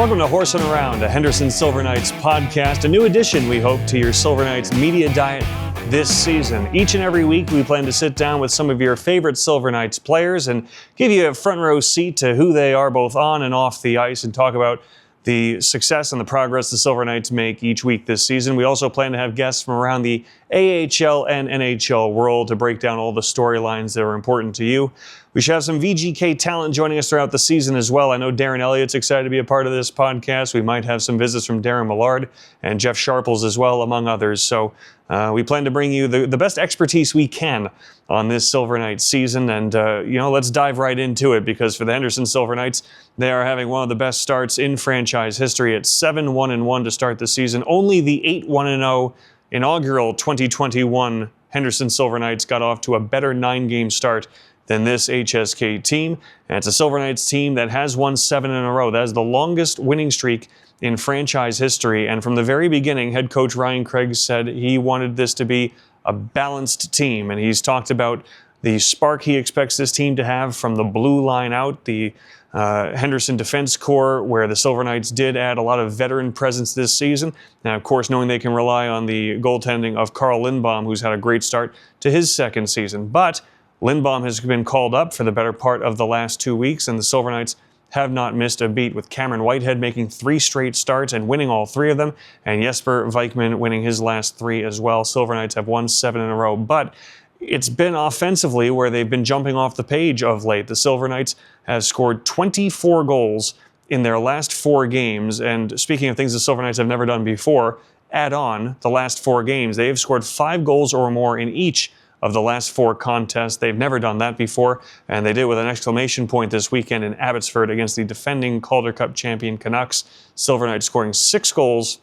Welcome to Horsin Around, a Henderson Silver Knights podcast, a new addition, we hope, to your Silver Knights media diet this season. Each and every week, we plan to sit down with some of your favorite Silver Knights players and give you a front row seat to who they are both on and off the ice and talk about the success and the progress the Silver Knights make each week this season. We also plan to have guests from around the AHL and NHL world to break down all the storylines that are important to you. We should have some VGK talent joining us throughout the season as well. I know Darren Elliott's excited to be a part of this podcast. We might have some visits from Darren Millard and Jeff Sharples as well, among others. So we plan to bring you the best expertise we can on this Silver Knights season. And, let's dive right into it, because for the Henderson Silver Knights, they are having one of the best starts in franchise history at 7-1-1 to start the season. Only the 8-1-0 inaugural 2021 Henderson Silver Knights got off to a better 9-game start than this HSK team. And it's a Silver Knights team that has won 7 in a row. That is the longest winning streak in franchise history. And from the very beginning, head coach Ryan Craig said he wanted this to be a balanced team. And he's talked about the spark he expects this team to have from the blue line out, the Henderson Defense Corps, where the Silver Knights did add a lot of veteran presence this season. Now, of course, knowing they can rely on the goaltending of Carl Lindbaum, who's had a great start to his second season. But Lindbaum has been called up for the better part of the last 2 weeks, and the Silver Knights have not missed a beat, with Cameron Whitehead making 3 straight starts and winning all 3 of them, and Jesper Vikman winning his last 3 as well. Silver Knights have won 7 in a row, but it's been offensively where they've been jumping off the page of late. The Silver Knights have scored 24 goals in their last 4 games, and speaking of things the Silver Knights have never done before, add on the last 4 games. They have scored 5 goals or more in each of the last 4 contests. They've never done that before, and they did with an exclamation point this weekend in Abbotsford against the defending Calder Cup champion Canucks. Silver Knights scoring 6 goals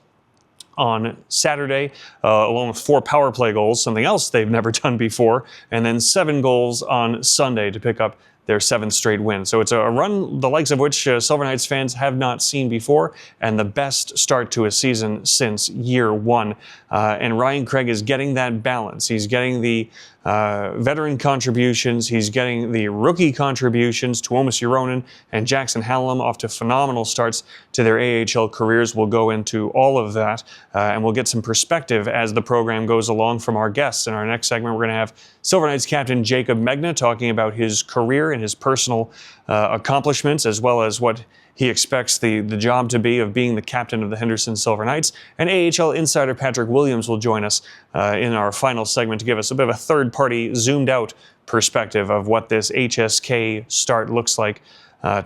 on Saturday, along with 4 power play goals, something else they've never done before, and then 7 goals on Sunday to pick up their 7th straight win. So it's a run the likes of which Silver Knights fans have not seen before, and the best start to a season since year 1. And Ryan Craig is getting that balance. He's getting the veteran contributions. He's getting the rookie contributions. Tuomas Joronen and Jackson Hallam off to phenomenal starts to their AHL careers. We'll go into all of that, and we'll get some perspective as the program goes along from our guests. In our next segment, we're going to have Silver Knights captain Jaycob Megna talking about his career and his personal accomplishments, as well as what he expects the job to be of being the captain of the Henderson Silver Knights. And AHL insider Patrick Williams will join us in our final segment to give us a bit of a third-party, zoomed-out perspective of what this HSK start looks like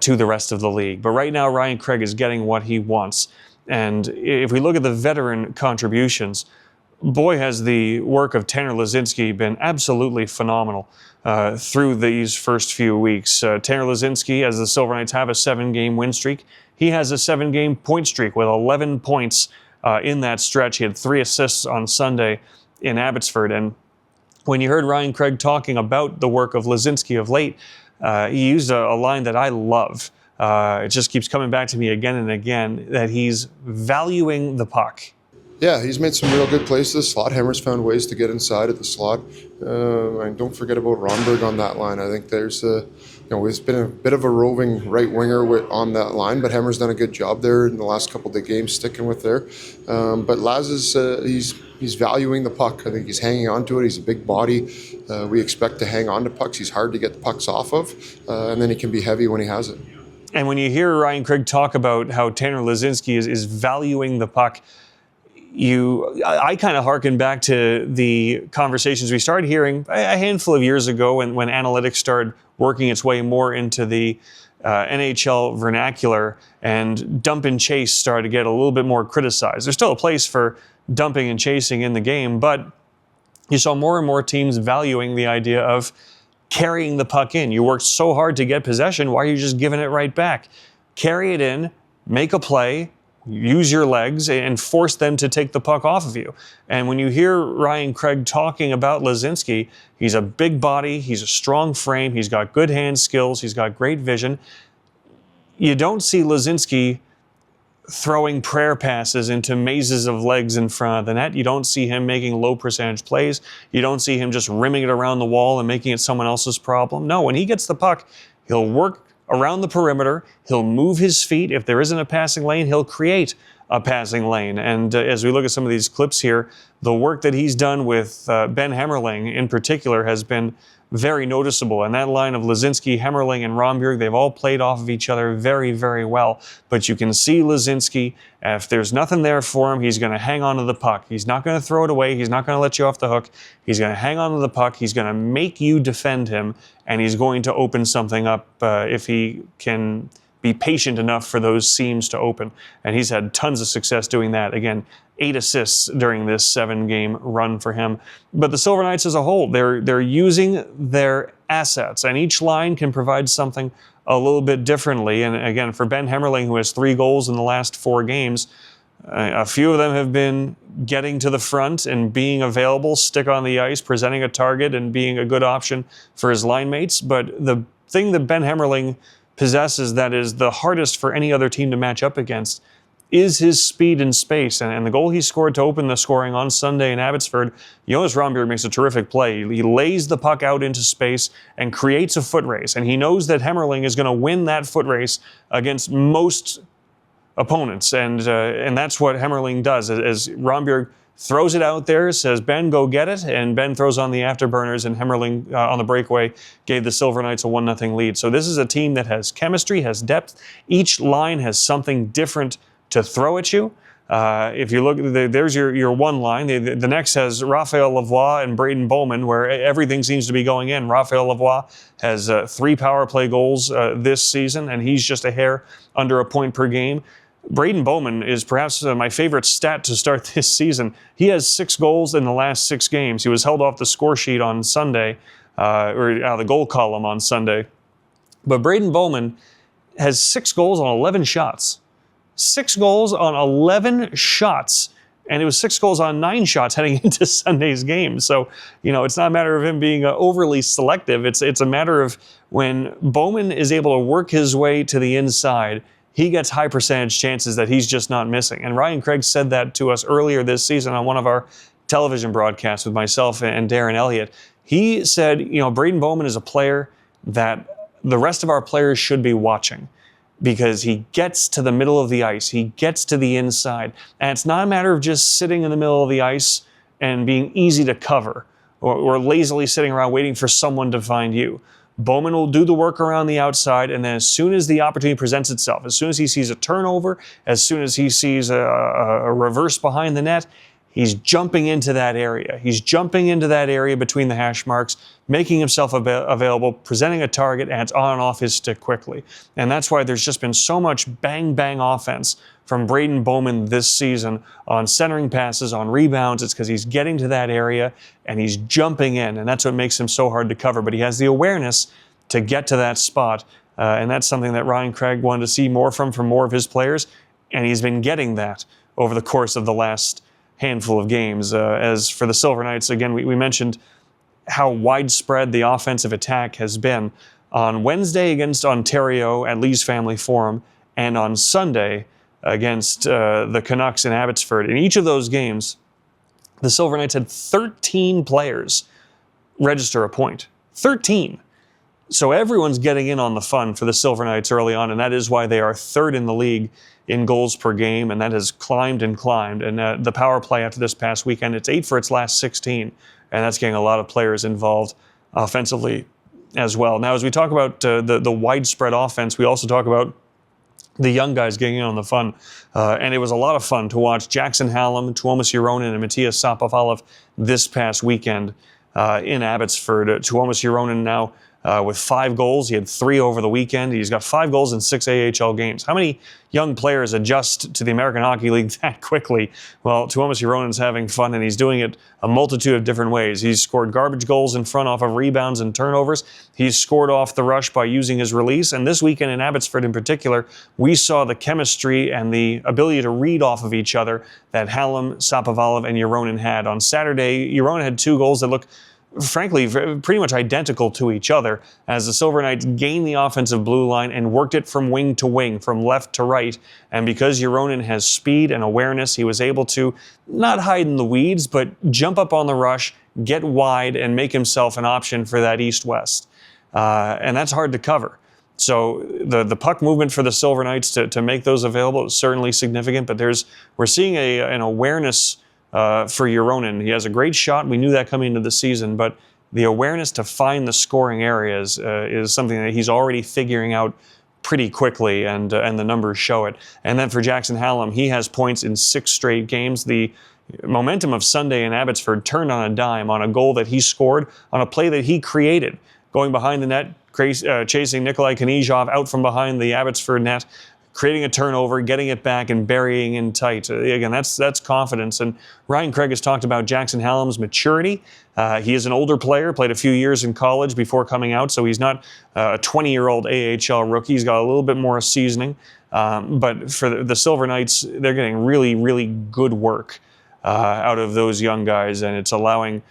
to the rest of the league. But right now, Ryan Craig is getting what he wants. And if we look at the veteran contributions, boy, has the work of Tanner Laczynski been absolutely phenomenal through these first few weeks. Tanner Laczynski, as the Silver Knights have a 7-game win streak, he has a 7-game point streak with 11 points in that stretch. He had 3 assists on Sunday in Abbotsford. And when you heard Ryan Craig talking about the work of Laczynski of late, he used a line that I love. It just keeps coming back to me again and again, that he's valuing the puck. Yeah, he's made some real good plays to the slot. Hammer's found ways to get inside at the slot. And don't forget about Ronberg on that line. I think there's it's been a bit of a roving right winger on that line, but Hammer's done a good job there in the last couple of games sticking with there. But Laz is he's valuing the puck. I think he's hanging on to it. He's a big body. We expect to hang on to pucks. He's hard to get the pucks off of, and then he can be heavy when he has it. And when you hear Ryan Craig talk about how Tanner Laczynski is valuing the puck, I kind of hearken back to the conversations we started hearing a handful of years ago when analytics started working its way more into the NHL vernacular, and dump and chase started to get a little bit more criticized. There's still a place for dumping and chasing in the game, but you saw more and more teams valuing the idea of carrying the puck in. You worked so hard to get possession, why are you just giving it right back? Carry it in, make a play, use your legs, and force them to take the puck off of you. And when you hear Ryan Craig talking about Laczynski, he's a big body, he's a strong frame, he's got good hand skills, he's got great vision. You don't see Laczynski throwing prayer passes into mazes of legs in front of the net. You don't see him making low percentage plays. You don't see him just rimming it around the wall and making it someone else's problem. No, when he gets the puck, he'll work around the perimeter. He'll move his feet. If there isn't a passing lane, he'll create a passing lane. And as we look at some of these clips here, the work that he's done with Ben Hemmerling in particular has been very noticeable. And that line of Lazinski, Hemmerling, and Romberg, they've all played off of each other very, very well. But you can see Lazinski, if there's nothing there for him, he's going to hang on to the puck. He's not going to throw it away. He's not going to let you off the hook. He's going to hang on to the puck. He's going to make you defend him, and he's going to open something up if he can be patient enough for those seams to open. And he's had tons of success doing that. Again, 8 assists during this 7-game run for him. But the Silver Knights as a whole, they're using their assets, and each line can provide something a little bit differently. And again, for Ben Hemmerling, who has 3 goals in the last 4 games, a few of them have been getting to the front and being available, stick on the ice, presenting a target, and being a good option for his line mates. But the thing that Ben Hemmerling possesses that is the hardest for any other team to match up against is his speed and space. And the goal he scored to open the scoring on Sunday in Abbotsford, Jonas Romberg makes a terrific play. He lays the puck out into space and creates a foot race. And he knows that Hemmerling is going to win that foot race against most opponents. And that's what Hemmerling does. As Romberg throws it out there, says, Ben, go get it. And Ben throws on the afterburners, and Hemmerling on the breakaway gave the Silver Knights a 1-0 lead. So this is a team that has chemistry, has depth. Each line has something different to throw at you. If you look, there's your one line. The next has Raphael Lavoie and Braden Bowman, where everything seems to be going in. Raphael Lavoie has 3 power play goals this season, and he's just a hair under a point per game. Braden Bowman is perhaps my favorite stat to start this season. He has 6 goals in the last 6 games. He was held off the score sheet on Sunday, or out of the goal column on Sunday. But Braden Bowman has 6 goals on 11 shots. 6 goals on 11 shots. And it was 6 goals on 9 shots heading into Sunday's game. So, it's not a matter of him being overly selective. It's a matter of when Bowman is able to work his way to the inside, he gets high percentage chances that he's just not missing. And Ryan Craig said that to us earlier this season on one of our television broadcasts with myself and Darren Elliott. He said, Braden Bowman is a player that the rest of our players should be watching, because he gets to the middle of the ice. He gets to the inside. And it's not a matter of just sitting in the middle of the ice and being easy to cover or lazily sitting around waiting for someone to find you. Bowman will do the work around the outside, and then as soon as the opportunity presents itself, as soon as he sees a turnover, as soon as he sees a reverse behind the net, he's jumping into that area. He's jumping into that area between the hash marks, making himself available, presenting a target, and it's on and off his stick quickly. And that's why there's just been so much bang-bang offense from Braden Bowman this season on centering passes, on rebounds. It's because he's getting to that area and he's jumping in, and that's what makes him so hard to cover. But he has the awareness to get to that spot, and that's something that Ryan Craig wanted to see more from more of his players, and he's been getting that over the course of the last handful of games. As for the Silver Knights, again, we mentioned how widespread the offensive attack has been. On Wednesday against Ontario at Lee's Family Forum, and on Sunday against the Canucks in Abbotsford. In each of those games, the Silver Knights had 13 players register a point. 13. So everyone's getting in on the fun for the Silver Knights early on, and that is why they are 3rd in the league in goals per game, and that has climbed and climbed. And the power play after this past weekend, it's 8 for its last 16, and that's getting a lot of players involved offensively as well. Now, as we talk about the widespread offense, we also talk about the young guys getting in on the fun. And it was a lot of fun to watch Jackson Hallam, Tuomas Joronen, and Matthias Sapovalov this past weekend in Abbotsford. Tuomas Joronen now with 5 goals. He had 3 over the weekend. He's got 5 goals in 6 AHL games. How many young players adjust to the American Hockey League that quickly? Well, Tuomas Joronen's having fun, and he's doing it a multitude of different ways. He's scored garbage goals in front off of rebounds and turnovers. He's scored off the rush by using his release. And this weekend in Abbotsford in particular, we saw the chemistry and the ability to read off of each other that Hallam, Sapovalov, and Joronen had. On Saturday, Joronen had 2 goals that look frankly, pretty much identical to each other, as the Silver Knights gained the offensive blue line and worked it from wing to wing, from left to right. And because Joronen has speed and awareness, he was able to not hide in the weeds, but jump up on the rush, get wide, and make himself an option for that east-west. And that's hard to cover. So the puck movement for the Silver Knights to make those available is certainly significant, but we're seeing an awareness for Euronin. He has a great shot. We knew that coming into the season, but the awareness to find the scoring areas is something that he's already figuring out pretty quickly, and the numbers show it. And then for Jackson Hallam, he has points in 6 straight games. The momentum of Sunday in Abbotsford turned on a dime on a goal that he scored on a play that he created, going behind the net, chasing Nikolai Knizhov out from behind the Abbotsford net, creating a turnover, getting it back, and burying in tight. Again, that's confidence. And Ryan Craig has talked about Jackson Hallam's maturity. He is an older player, played a few years in college before coming out, so he's not a 20-year-old AHL rookie. He's got a little bit more seasoning. But for the Silver Knights, they're getting really, really good work out of those young guys, and it's allowing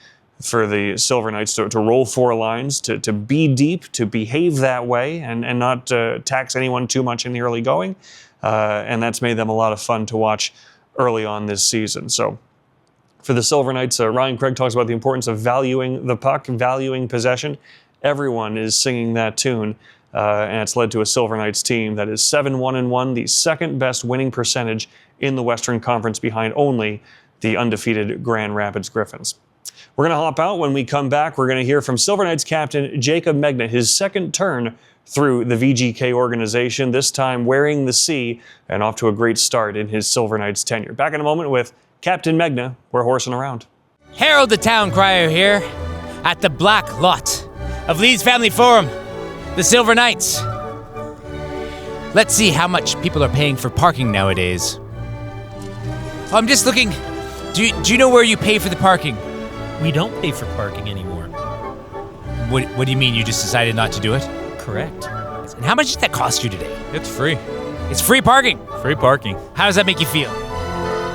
for the Silver Knights to roll 4 lines, to be deep, to behave that way, and not tax anyone too much in the early going. And that's made them a lot of fun to watch early on this season. So for the Silver Knights, Ryan Craig talks about the importance of valuing the puck, valuing possession. Everyone is singing that tune, and it's led to a Silver Knights team that is 7-1-1, the second best winning percentage in the Western Conference, behind only the undefeated Grand Rapids Griffins. We're going to hop out. When we come back, we're going to hear from Silver Knights captain Jaycob Megna, his second turn through the VGK organization, this time wearing the C, and off to a great start in his Silver Knights tenure. Back in a moment with Captain Megna. We're horsing around. Harold the Town Crier here at the Black Lot of Lee's Family Forum, the Silver Knights. Let's see how much people are paying for parking nowadays. I'm just looking. Do you know where you pay for the parking? We don't pay for parking anymore. What do you mean? You just decided not to do it? Correct. And how much did that cost you today? It's free. It's free parking. Free parking. How does that make you feel?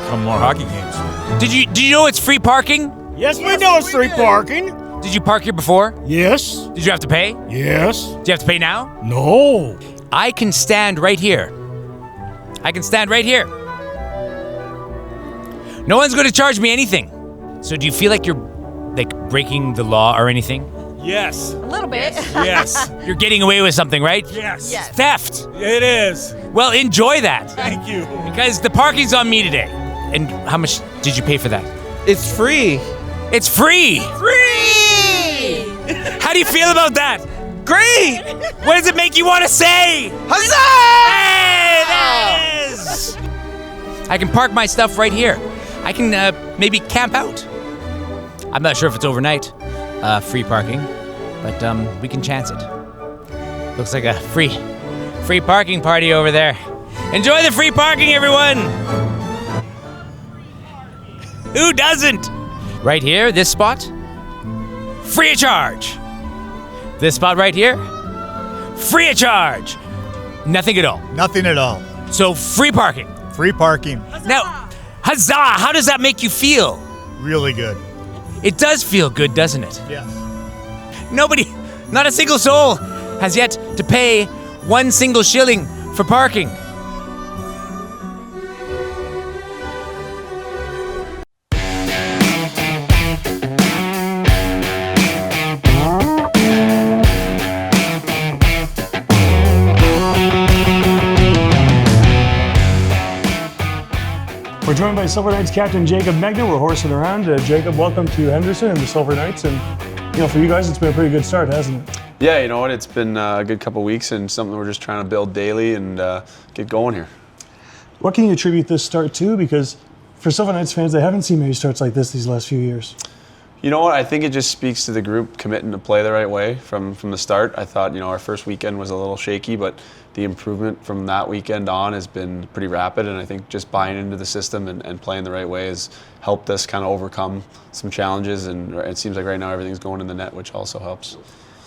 Some more hockey games. Did you know it's free parking? Yes, we know it's free parking. Did you park here before? Yes. Did you have to pay? Yes. Do you have to pay now? No. I can stand right here. No one's going to charge me anything. So do you feel like you're breaking the law or anything? Yes. A little bit. Yes. You're getting away with something, right? Yes. Yes. Theft. It is. Well, enjoy that. Thank you. Because the parking's on me today. And how much did you pay for that? It's free. It's free. Free! How do you feel about that? Great. What does it make you want to say? Huzzah! Hey, there it is. I can park my stuff right here. I can maybe camp out. I'm not sure if it's overnight, free parking, but we can chance it. Looks like a free parking party over there. Enjoy the free parking, everyone! Who doesn't? Right here, this spot, free of charge. This spot right here, free of charge. Nothing at all. Nothing at all. So free parking. Free parking. Now, huzzah! How does that make you feel? Really good. It does feel good, doesn't it? Yes. Nobody, not a single soul, has yet to pay 1 single shilling for parking. We're joined by Silver Knights captain Jaycob Megna. We're horsing around. Jaycob, welcome to Henderson and the Silver Knights. And for you guys, it's been a pretty good start, hasn't it? Yeah, you know what? It's been a good couple weeks and something we're just trying to build daily and get going here. What can you attribute this start to? Because for Silver Knights fans, they haven't seen many starts like this these last few years. You know what? I think it just speaks to the group committing to play the right way from the start. I thought, our first weekend was a little shaky, but the improvement from that weekend on has been pretty rapid, and I think just buying into the system and playing the right way has helped us kind of overcome some challenges, and it seems like right now everything's going in the net, which also helps.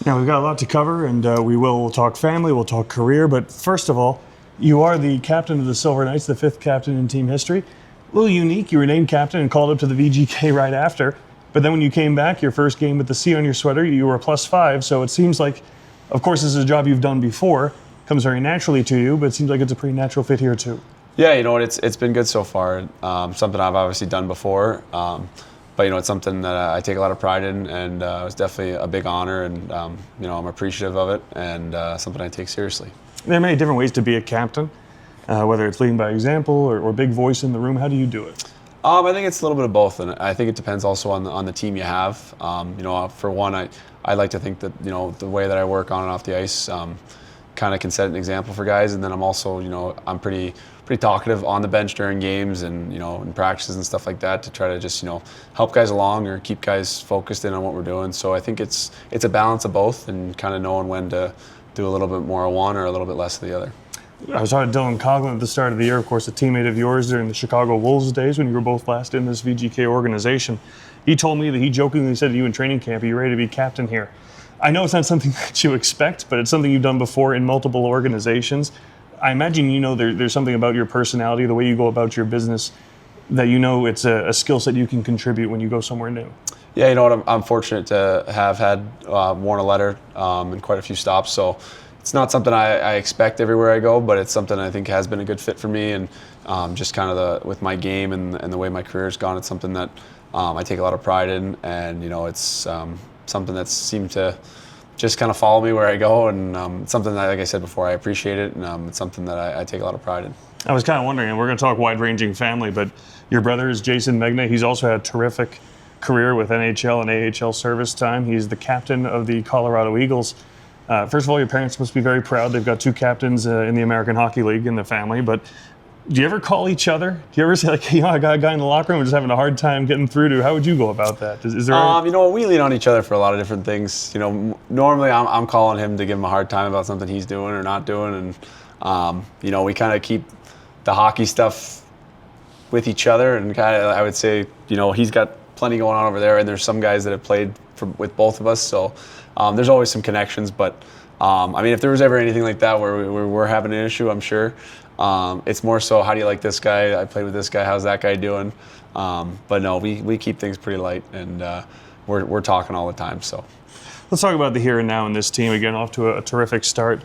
Now, we've got a lot to cover, and we'll talk family, we'll talk career, but first of all, you are the captain of the Silver Knights, the 5th captain in team history. A little unique, you were named captain and called up to the VGK right after, but then when you came back, your first game with the C on your sweater, you were a +5, so it seems like, of course, this is a job you've done before, comes very naturally to you, but it seems like it's a pretty natural fit here too. Yeah, you know what? It's been good so far. Something I've obviously done before, but it's something that I take a lot of pride in, and it was definitely a big honor, and I'm appreciative of it, and something I take seriously. There are many different ways to be a captain, whether it's leading by example or big voice in the room. How do you do it? I think it's a little bit of both, and I think it depends also on the team you have. For one, I like to think that the way that I work on and off the ice kind of can set an example for guys, and then I'm also I'm pretty talkative on the bench during games and in practices and stuff like that to try to just help guys along or keep guys focused in on what we're doing. So I think it's a balance of both and kind of knowing when to do a little bit more of one or a little bit less of the other. I was talking to Dylan Coughlin at the start of the year, of course, a teammate of yours during the Chicago Wolves days when you were both last in this VGK organization. He told me that he jokingly said to you in training camp, "Are you ready to be captain here?" I know it's not something that you expect, but it's something you've done before in multiple organizations. I imagine there's something about your personality, the way you go about your business, that it's a skill set you can contribute when you go somewhere new. Yeah, I'm fortunate to have had worn a letter in quite a few stops, so it's not something I expect everywhere I go, but it's something I think has been a good fit for me, and just kind of with my game and the way my career's gone, it's something that I take a lot of pride in, and it's something that seemed to just kind of follow me where I go, and it's something that, like I said before, I appreciate it, and it's something that I take a lot of pride in. I was kind of wondering, and we're going to talk wide-ranging family, but your brother is Jason Megna. He's also had a terrific career with NHL and AHL service time. He's the captain of the Colorado Eagles. First of all, your parents must be very proud. They've got two captains in the American Hockey League in the family, but do you ever call each other? Do you ever say, I got a guy in the locker room who's just having a hard time getting through to? How would you go about that? Is there we lean on each other for a lot of different things. Normally I'm calling him to give him a hard time about something he's doing or not doing, and we kind of keep the hockey stuff with each other, and kind of, I would say, he's got plenty going on over there, and there's some guys that have played with both of us, so there's always some connections, but if there was ever anything like that where we're having an issue, I'm sure it's more so, how do you like this guy? I played with this guy, how's that guy doing? But no, we keep things pretty light, and we're talking all the time. So let's talk about the here and now in this team. Again, off to a terrific start.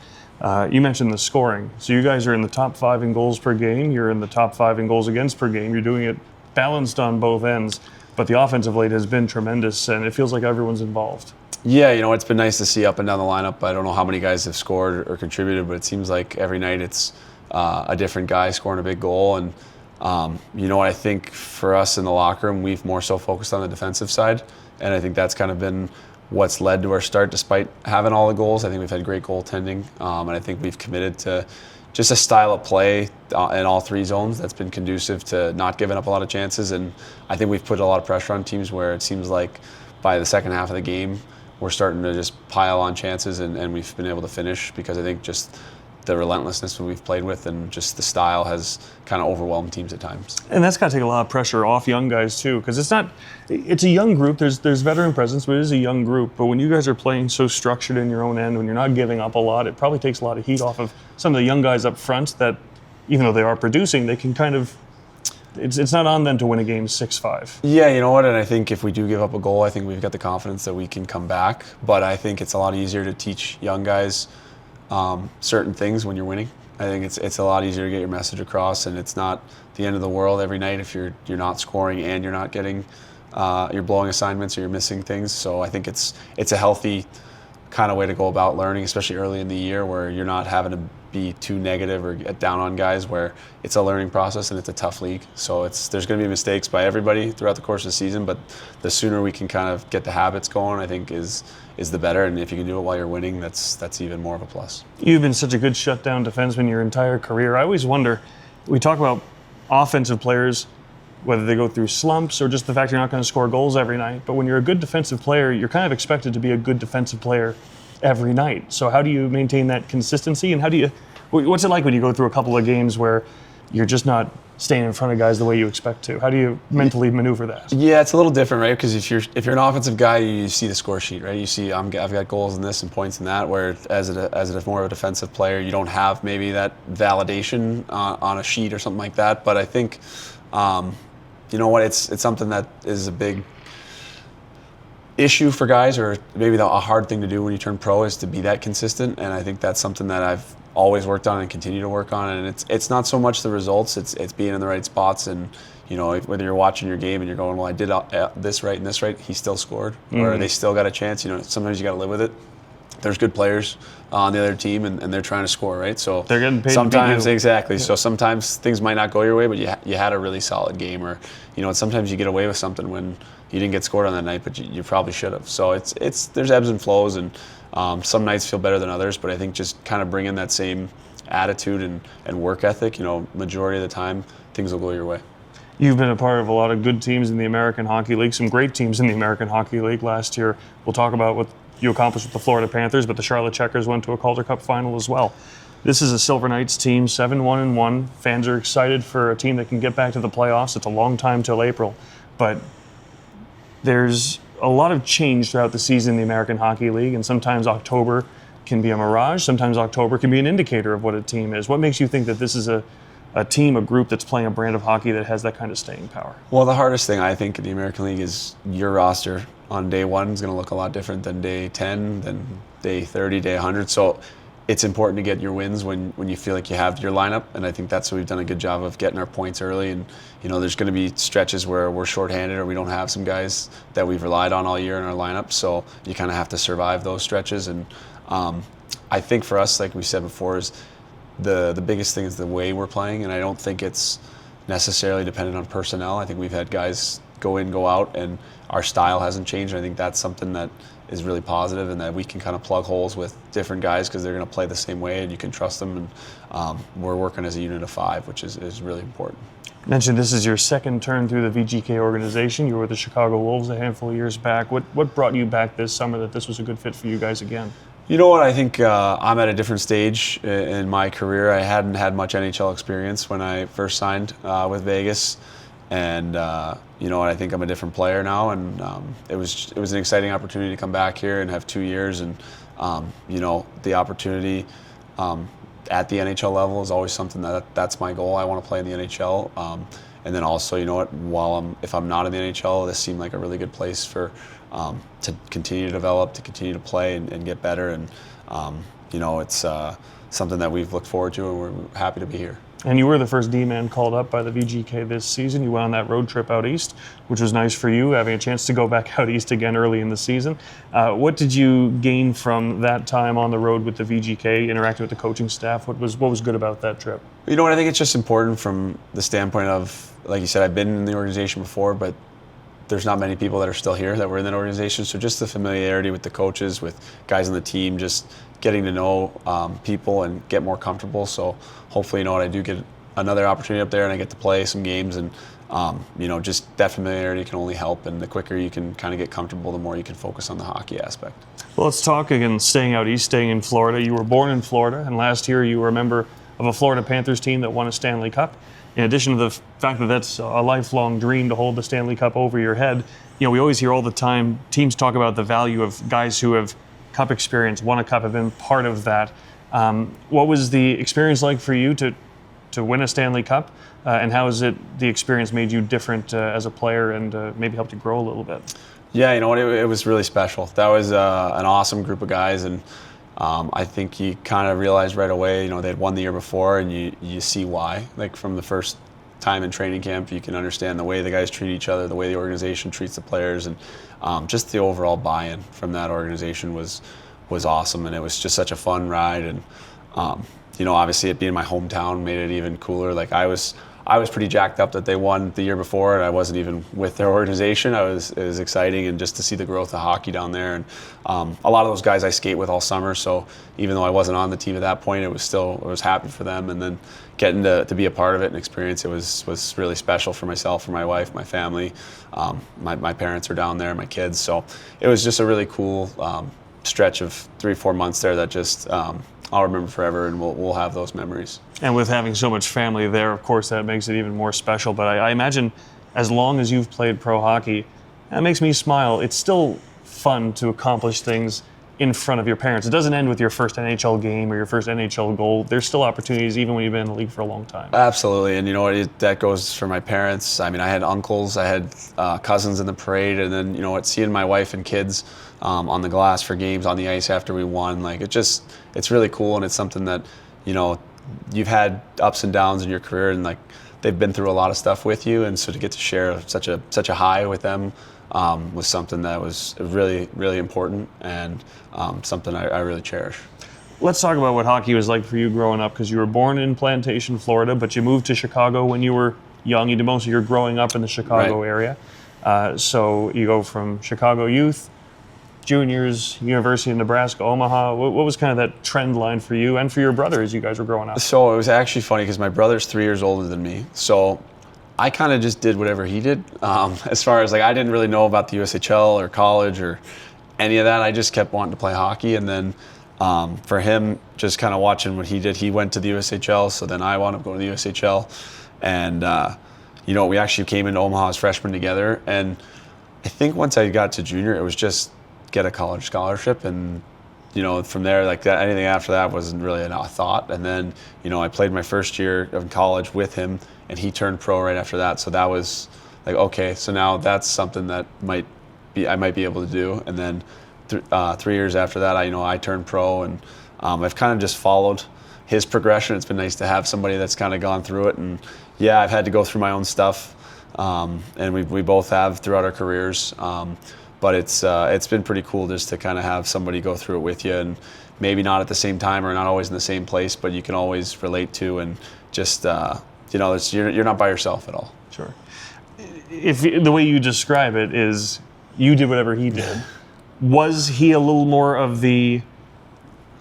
You mentioned the scoring. So you guys are in the top 5 in goals per game. You're in the top 5 in goals against per game. You're doing it balanced on both ends. But the offensive late has been tremendous, and it feels like everyone's involved. Yeah, it's been nice to see up and down the lineup. I don't know how many guys have scored or contributed, but it seems like every night it's a different guy scoring a big goal. And I think for us in the locker room, we've more so focused on the defensive side, and I think that's kind of been what's led to our start despite having all the goals. I think we've had great goaltending, and I think we've committed to just a style of play in all 3 zones that's been conducive to not giving up a lot of chances. And I think we've put a lot of pressure on teams where it seems like by the second half of the game, we're starting to just pile on chances, and we've been able to finish because I think just the relentlessness that we've played with and just the style has kind of overwhelmed teams at times. And that's got to take a lot of pressure off young guys too, because it's a young group. There's veteran presence, but it is a young group. But when you guys are playing so structured in your own end, when you're not giving up a lot, it probably takes a lot of heat off of some of the young guys up front that, even though they are producing, they can kind of, it's not on them to win a game 6-5. Yeah, you know what, and I think if we do give up a goal, I think we've got the confidence that we can come back. But I think it's a lot easier to teach young guys certain things when you're winning. I think it's a lot easier to get your message across, and it's not the end of the world every night if you're not scoring and you're not getting you're blowing assignments or you're missing things. So I think it's a healthy kind of way to go about learning, especially early in the year where you're not having to be too negative or get down on guys, where it's a learning process and it's a tough league. So there's going to be mistakes by everybody throughout the course of the season, but the sooner we can kind of get the habits going, I think is the better. And if you can do it while you're winning, that's even more of a plus. You've been such a good shutdown defenseman your entire career. I always wonder, we talk about offensive players, whether they go through slumps or just the fact you're not going to score goals every night. But when you're a good defensive player, you're kind of expected to be a good defensive player every night. So how do you maintain that consistency, and what's it like when you go through a couple of games where you're just not staying in front of guys the way you expect to? How do you mentally maneuver that? Yeah, it's a little different, right? Because if you're an offensive guy, you see the score sheet, right? You see I've got goals in this and points in that. Where as a more of a defensive player, you don't have maybe that validation on a sheet or something like that. But I think, you know what? It's something that is a big issue for guys, or maybe a hard thing to do when you turn pro, is to be that consistent. And I think that's something that I've always worked on and continue to work on. And it's not so much the results, it's being in the right spots. And whether you're watching your game and you're going, well, I did this right and this right, he still scored, or they still got a chance. Sometimes you got to live with it. There's good players on the other team, and they're trying to score, right? So they're getting paid sometimes, to beat you. exactly. Yeah. So sometimes things might not go your way, but you had a really solid game, or and sometimes you get away with something when you didn't get scored on that night, but you probably should have. So there's ebbs and flows, and some nights feel better than others. But I think just kind of bringing that same attitude and work ethic, majority of the time things will go your way. You've been a part of a lot of good teams in the American Hockey League, some great teams in the American Hockey League last year. We'll talk about what you accomplished with the Florida Panthers, but the Charlotte Checkers went to a Calder Cup final as well. This is a Silver Knights team, 7-1-1. Fans are excited for a team that can get back to the playoffs. It's a long time till April, but there's a lot of change throughout the season in the American Hockey League, and sometimes October can be a mirage. Sometimes October can be an indicator of what a team is. What makes you think that this is a team, a group that's playing a brand of hockey that has that kind of staying power? Well, the hardest thing I think in the American League is your roster on day 1 is going to look a lot different than day 10, than day 30, day 100. So it's important to get your wins when you feel like you have your lineup, and I think that's what we've done a good job of, getting our points early. And there's going to be stretches where we're shorthanded or we don't have some guys that we've relied on all year in our lineup. So you kind of have to survive those stretches. And I think for us, like we said before, is the biggest thing is the way we're playing, and I don't think it's necessarily dependent on personnel. I think we've had guys go in, go out, and our style hasn't changed. I think that's something that is really positive, and that we can kind of plug holes with different guys because they're going to play the same way and you can trust them. And we're working as a unit of 5, which is really important. You mentioned this is your second turn through the VGK organization. You were with the Chicago Wolves a handful of years back. What brought you back this summer that this was a good fit for you guys again? You know what? I think I'm at a different stage in my career. I hadn't had much NHL experience when I first signed with Vegas, and I think I'm a different player now. And it was an exciting opportunity to come back here and have 2 years, and the opportunity at the NHL level is always something that's my goal. I want to play in the NHL, and then also, if I'm not in the NHL, this seemed like a really good place for. To continue to develop, to continue to play and get better. And, it's something that we've looked forward to, and we're happy to be here. And you were the first D-man called up by the VGK this season. You went on that road trip out east, which was nice for you, having a chance to go back out east again early in the season. What did you gain from that time on the road with the VGK, interacting with the coaching staff? What was good about that trip? You know what, I think it's just important from the standpoint of, like you said, I've been in the organization before, but there's not many people that are still here that were in that organization. So just the familiarity with the coaches, with guys on the team, just getting to know people and get more comfortable. So hopefully, I do get another opportunity up there and I get to play some games, and just that familiarity can only help. And the quicker you can kind of get comfortable, the more you can focus on the hockey aspect. Well, let's talk again, staying out east, staying in Florida. You were born in Florida, and last year you were a member of a Florida Panthers team that won a Stanley Cup. In addition to the fact that that's a lifelong dream to hold the Stanley Cup over your head, we always hear all the time teams talk about the value of guys who have cup experience, won a cup, have been part of that. What was the experience like for you to win a Stanley Cup, and how has the experience made you different as a player and maybe helped you grow a little bit? Yeah, it was really special. That was an awesome group of guys, and I think you kind of realized right away, they'd won the year before, and you see why. Like from the first time in training camp, you can understand the way the guys treat each other, the way the organization treats the players, and just the overall buy-in from that organization was awesome, and it was just such a fun ride. And obviously it being my hometown made it even cooler. Like I was pretty jacked up that they won the year before, and I wasn't even with their organization. It was exciting, and just to see the growth of hockey down there. And a lot of those guys I skate with all summer, so even though I wasn't on the team at that point, I was happy for them. And then getting to be a part of it and experience it was really special for myself, for my wife, my family. My parents are down there, my kids. So it was just a really cool stretch of 3-4 months there that just I'll remember forever, and we'll have those memories. And with having so much family there, of course, that makes it even more special. But I imagine as long as you've played pro hockey, that makes me smile. It's still fun to accomplish things in front of your parents. It doesn't end with your first NHL game or your first NHL goal. There's still opportunities even when you've been in the league for a long time. Absolutely, and you know what? That goes for my parents. I mean, I had uncles, I had cousins in the parade, and then you know what? Seeing my wife and kids on the glass for games on the ice after we won, like it's really cool, and it's something that you know you've had ups and downs in your career, and like they've been through a lot of stuff with you, and so to get to share such a high with them was something that was really, really important, and something I really cherish. Let's talk about what hockey was like for you growing up, because you were born in Plantation, Florida, but you moved to Chicago when you were young. You did most of your growing up in the Chicago area. So you go from Chicago youth, juniors, University of Nebraska, Omaha. What was kind of that trend line for you and for your brother as you guys were growing up? So it was actually funny because my brother's 3 years older than me. So I kind of just did whatever he did. As far as like, I didn't really know about the USHL or college or any of that. I just kept wanting to play hockey. And then for him, just kind of watching what he did, he went to the USHL. So then I wound up going to the USHL. And, you know, we actually came into Omaha as freshmen together. And I think once I got to junior, it was just get a college scholarship. And, you know, from there, like that, anything after that wasn't really a thought. And then, you know, I played my first year of college with him, and he turned pro right after that. So that was like, okay, so now that's something that I might be able to do. And then 3 years after that, I turned pro, and I've kind of just followed his progression. It's been nice to have somebody that's kind of gone through it. And yeah, I've had to go through my own stuff, and we both have throughout our careers. But it's been pretty cool just to kind of have somebody go through it with you, and maybe not at the same time or not always in the same place, but you can always relate to, and just you know, you're not by yourself at all. Sure. If the way you describe it is you did whatever he did, was he a little more of the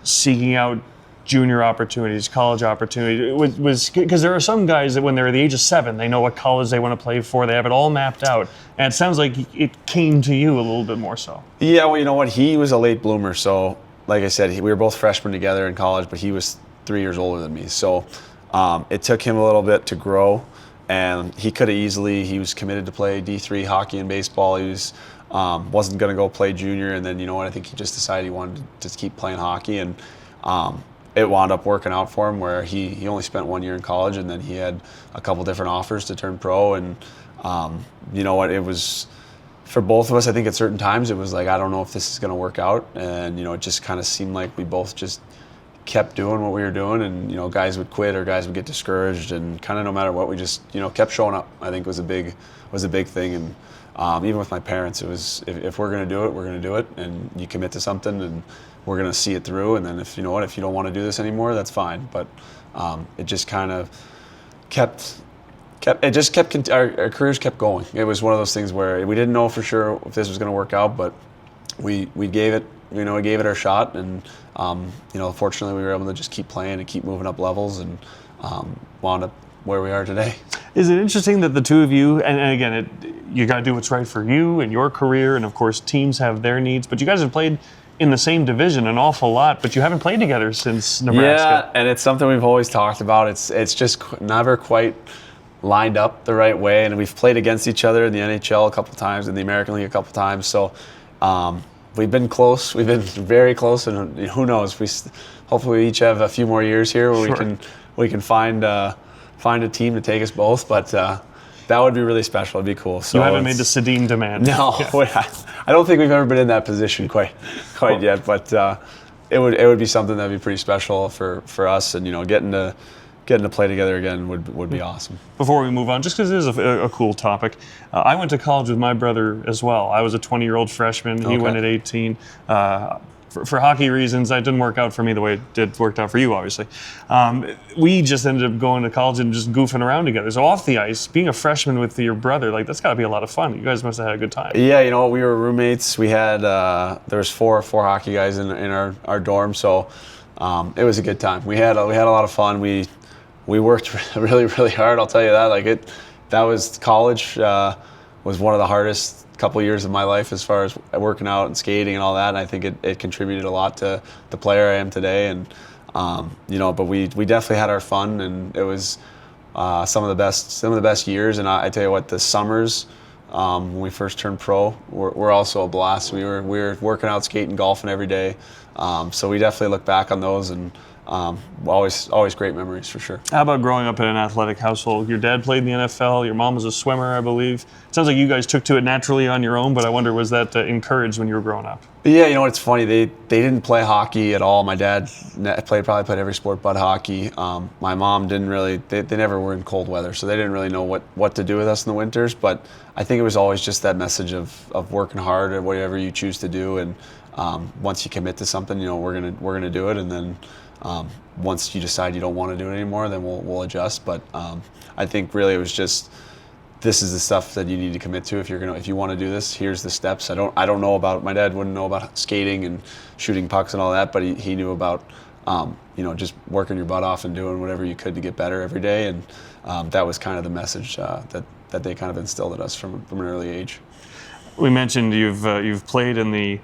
seeking out junior opportunities, college opportunities? Was because there are some guys that when they're the age of 7, they know what college they want to play for. They have it all mapped out, and it sounds like it came to you a little bit more so. Yeah, well, you know what? He was a late bloomer, so like I said, we were both freshmen together in college, but he was 3 years older than me, so it took him a little bit to grow, and he could have easily. He was committed to play D3 hockey and baseball. He was wasn't going to go play junior, and then you know what? I think he just decided he wanted to just keep playing hockey, and it wound up working out for him where he only spent 1 year in college, and then he had a couple different offers to turn pro. And you know what, it was for both of us, I think at certain times it was like, I don't know if this is going to work out. And you know, it just kind of seemed like we both just kept doing what we were doing, and you know, guys would quit or guys would get discouraged, and kind of no matter what, we just, you know, kept showing up. I think was a big thing. And even with my parents, it was, if we're going to do it, we're going to do it, and you commit to something, and we're going to see it through. And then if you know what, if you don't want to do this anymore, that's fine. But it just kind of our careers kept going. It was one of those things where we didn't know for sure if this was going to work out, but we gave it, you know, we gave it our shot. And you know, fortunately we were able to just keep playing and keep moving up levels, and wound up where we are today. Is it interesting that the two of you, and again, you got to do what's right for you and your career, and of course teams have their needs, but you guys have played in the same division an awful lot, but you haven't played together since Nebraska. Yeah, and it's something we've always talked about. It's just never quite lined up the right way, and we've played against each other in the NHL a couple times, in the American League a couple times. So we've been close. We've been very close, and who knows? Hopefully we each have a few more years here where we can find a team to take us both. But that would be really special. It'd be cool. So you haven't made the Sedin demand. No, yeah. I don't think we've ever been in that position quite yet. But it would be something that'd be pretty special for us, and you know, getting to play together again would be awesome. Before we move on, just because it is a cool topic, I went to college with my brother as well. I was a 20-year-old freshman. He went at 18. For hockey reasons, that didn't work out for me the way it worked out for you, obviously. We just ended up going to college and just goofing around together. So off the ice, being a freshman with your brother, like that's got to be a lot of fun. You guys must have had a good time. Yeah, you know, we were roommates. We had there was four hockey guys in our dorm, so it was a good time. We had a lot of fun. We worked really, really hard. I'll tell you that. That was college. Was one of the hardest couple of years of my life as far as working out and skating and all that. And I think it contributed a lot to the player I am today. And you know, but we definitely had our fun, and it was some of the best years. And I tell you what, the summers when we first turned pro were also a blast. We were working out, skating, golfing every day. So we definitely look back on those, and always great memories for sure. How about growing up in an athletic household? Your dad played in the NFL. Your mom was a swimmer, I believe. It sounds like you guys took to it naturally on your own, but I wonder, was that encouraged when you were growing up? Yeah, you know, it's funny. They didn't play hockey at all. My dad probably played every sport but hockey. My mom didn't really. They never were in cold weather, so they didn't really know what to do with us in the winters. But I think it was always just that message of working hard at whatever you choose to do, and once you commit to something, you know, we're gonna do it, and then once you decide you don't want to do it anymore, then we'll adjust. But I think really it was just, this is the stuff that you need to commit to if you want to do this. Here's the steps. I don't know about, my dad wouldn't know about skating and shooting pucks and all that, but he knew about just working your butt off and doing whatever you could to get better every day. And that was kind of the message that they kind of instilled at us from an early age. We mentioned you've played in the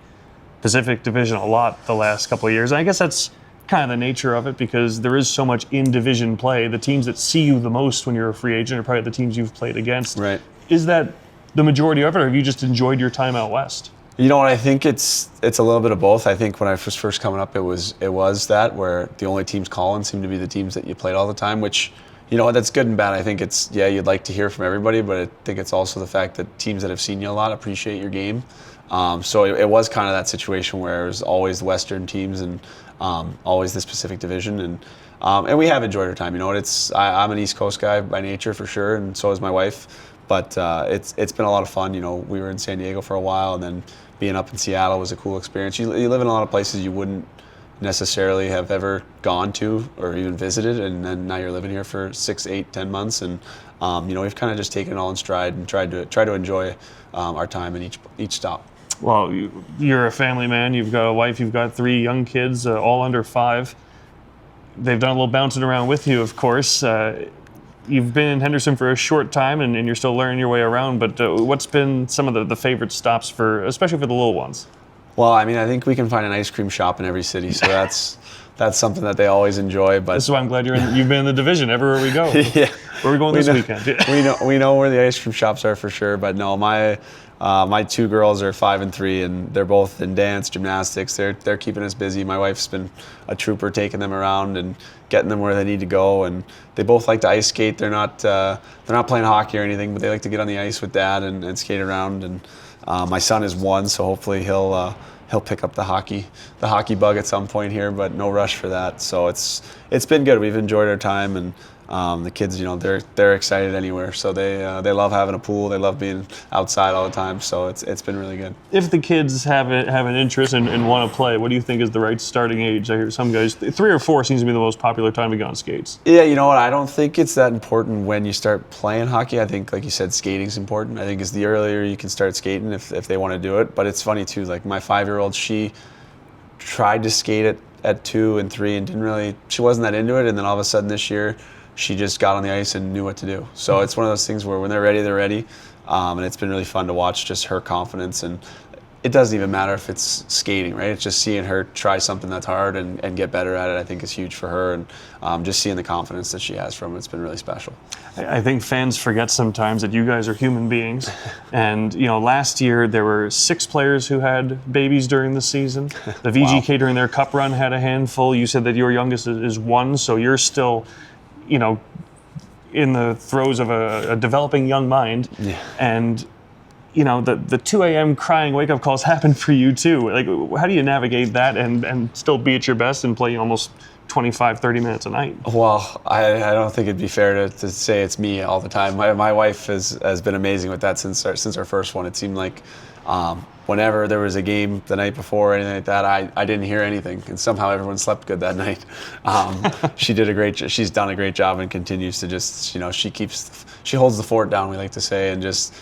Pacific Division a lot the last couple of years. I guess that's kind of the nature of it, because there is so much in-division play. The teams that see you the most when you're a free agent are probably the teams you've played against. Right. Is that the majority of it, or have you just enjoyed your time out west? You know what, I think it's a little bit of both. I think when I was first coming up, it was that where the only teams calling seemed to be the teams that you played all the time, which, you know, that's good and bad. I think it's, you'd like to hear from everybody, but I think it's also the fact that teams that have seen you a lot appreciate your game. So it was kind of that situation where it was always the Western teams and always this Pacific Division, and we have enjoyed our time. You know, I'm an East Coast guy by nature for sure, and so is my wife. But it's been a lot of fun. You know, we were in San Diego for a while, and then being up in Seattle was a cool experience. You live in a lot of places you wouldn't necessarily have ever gone to or even visited, and then now you're living here for 6, 8, 10 months, and we've kind of just taken it all in stride and tried to enjoy our time in each stop. Well, you're a family man. You've got a wife. You've got 3 young kids, all under 5. They've done a little bouncing around with you, of course. You've been in Henderson for a short time, and you're still learning your way around. But what's been some of the favorite stops especially for the little ones? Well, I mean, I think we can find an ice cream shop in every city, so that's something that they always enjoy. But that's why I'm glad you've been in the division everywhere we go. Yeah. Where are we going this weekend? we know where the ice cream shops are for sure. But no, my 2 girls are 5 and 3, and they're both in dance, gymnastics. They're keeping us busy. My wife's been a trooper, taking them around and getting them where they need to go. And they both like to ice skate. They're not playing hockey or anything, but they like to get on the ice with Dad and skate around. And my son is 1, so hopefully he'll pick up the hockey bug at some point here, but no rush for that. So it's been good. We've enjoyed our time, and the kids, they're excited anywhere. So they love having a pool. They love being outside all the time. So it's been really good. If the kids have an interest and want to play, what do you think is the right starting age? I hear some guys 3 or 4 seems to be the most popular time to get on skates. Yeah, you know what? I don't think it's that important when you start playing hockey. I think, like you said, skating's important. I think it's the earlier you can start skating if they want to do it. But it's funny too. Like my 5-year-old, she tried to skate at 2 and 3 and she wasn't that into it. And then all of a sudden this year, she just got on the ice and knew what to do. So it's one of those things where when they're ready, they're ready. And it's been really fun to watch just her confidence. And it doesn't even matter if it's skating, right? It's just seeing her try something that's hard and get better at it, I think is huge for her. And just seeing the confidence that she has from it, it's been really special. I think fans forget sometimes that you guys are human beings. And, last year there were 6 players who had babies during the season. The VGK Wow. during their cup run had a handful. You said that your youngest is 1, so you're still in the throes of a developing young mind. Yeah. And, the 2 a.m. crying wake-up calls happen for you too. Like, how do you navigate that and still be at your best and play almost 25, 30 minutes a night? Well, I don't think it'd be fair to say it's me all the time. My wife has been amazing with that since our first one. It seemed like whenever there was a game the night before or anything like that, I didn't hear anything, and somehow everyone slept good that night. She's done a great job and continues to just, she holds the fort down, we like to say, and just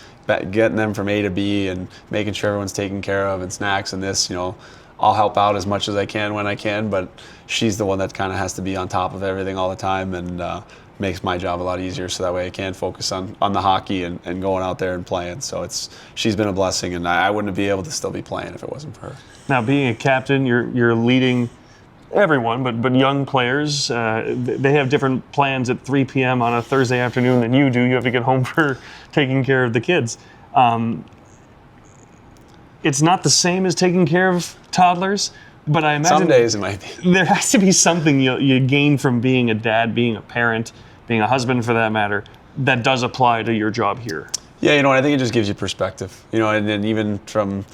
getting them from A to B and making sure everyone's taken care of and snacks and this, I'll help out as much as I can when I can, but she's the one that kind of has to be on top of everything all the time, and makes my job a lot easier, so that way I can focus on the hockey and going out there and playing. So she's been a blessing, and I wouldn't be able to still be playing if it wasn't for her. Now, being a captain, you're leading everyone, but young players, they have different plans at 3 p.m. on a Thursday afternoon than you do. You have to get home for taking care of the kids. It's not the same as taking care of toddlers, but I imagine Some days it might be. there has to be something you gain from being a dad, being a parent, being a husband for that matter, that does apply to your job here. Yeah, I think it just gives you perspective. And then even from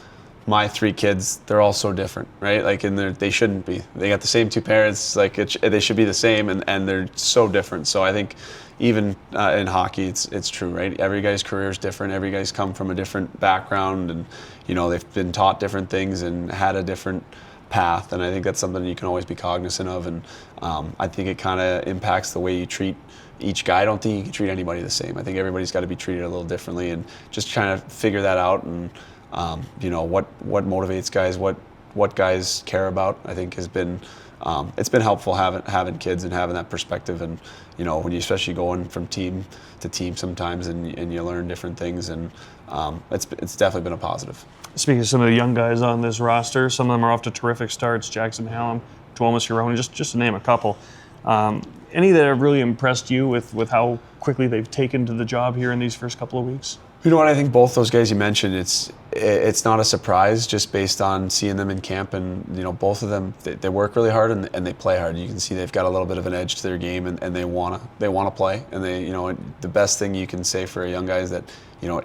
my 3 kids, they're all so different, right? Like, and they shouldn't be. They got the same 2 parents. Like, they should be the same, and they're so different. So I think even in hockey, it's true, right? Every guy's career is different. Every guy's come from a different background, and they've been taught different things and had a different path. And I think that's something you can always be cognizant of. And I think it kind of impacts the way you treat each guy. I don't think you can treat anybody the same. I think everybody's got to be treated a little differently, and just trying to figure that out. And what motivates guys, what guys care about, I think has been it's been helpful having kids and having that perspective. And when you especially going from team to team sometimes, and you learn different things, and it's definitely been a positive. Speaking of some of the young guys on this roster, some of them are off to terrific starts. Jackson Hallam, Tuomas Hironi, just to name a couple. Any that have really impressed you with how quickly they've taken to the job here in these first couple of weeks? I think both those guys you mentioned, it's not a surprise just based on seeing them in camp. And both of them, they work really hard and they play hard. You can see they've got a little bit of an edge to their game, and they want to play. And the best thing you can say for a young guy is that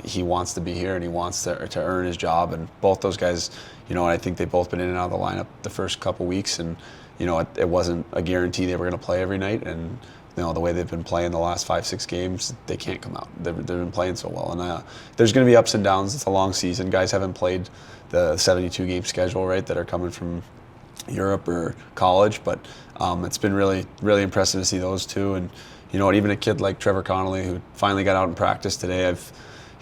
he wants to be here and he wants to earn his job. And both those guys, I think they've both been in and out of the lineup the first couple weeks, and it wasn't a guarantee they were going to play every night. And the way they've been playing the last 5-6 games, they can't come out. They've been playing so well. And there's going to be ups and downs. It's a long season. Guys haven't played the 72-game schedule, right, that are coming from Europe or college. But it's been really, really impressive to see those two. And, even a kid like Trevor Connolly, who finally got out in practice today,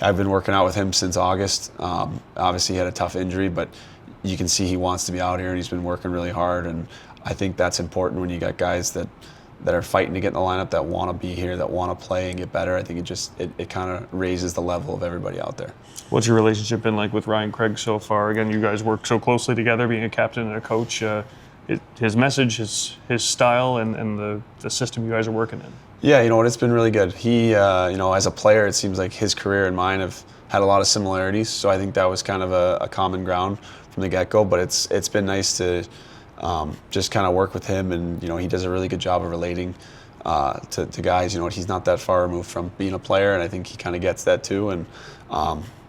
I've been working out with him since August. Obviously, he had a tough injury, but you can see he wants to be out here, and he's been working really hard. And I think that's important when you got guys that are fighting to get in the lineup, that want to be here, that want to play and get better. I think it kind of raises the level of everybody out there. What's your relationship been like with Ryan Craig so far? Again, you guys work so closely together, being a captain and a coach. His message, his style, and the system you guys are working in. Yeah, it's been really good. He, as a player, it seems like his career and mine have had a lot of similarities. So I think that was kind of a common ground from the get-go. But it's been nice to just kind of work with him, and he does a really good job of relating to guys. He's not that far removed from being a player, and I think he kind of gets that too. And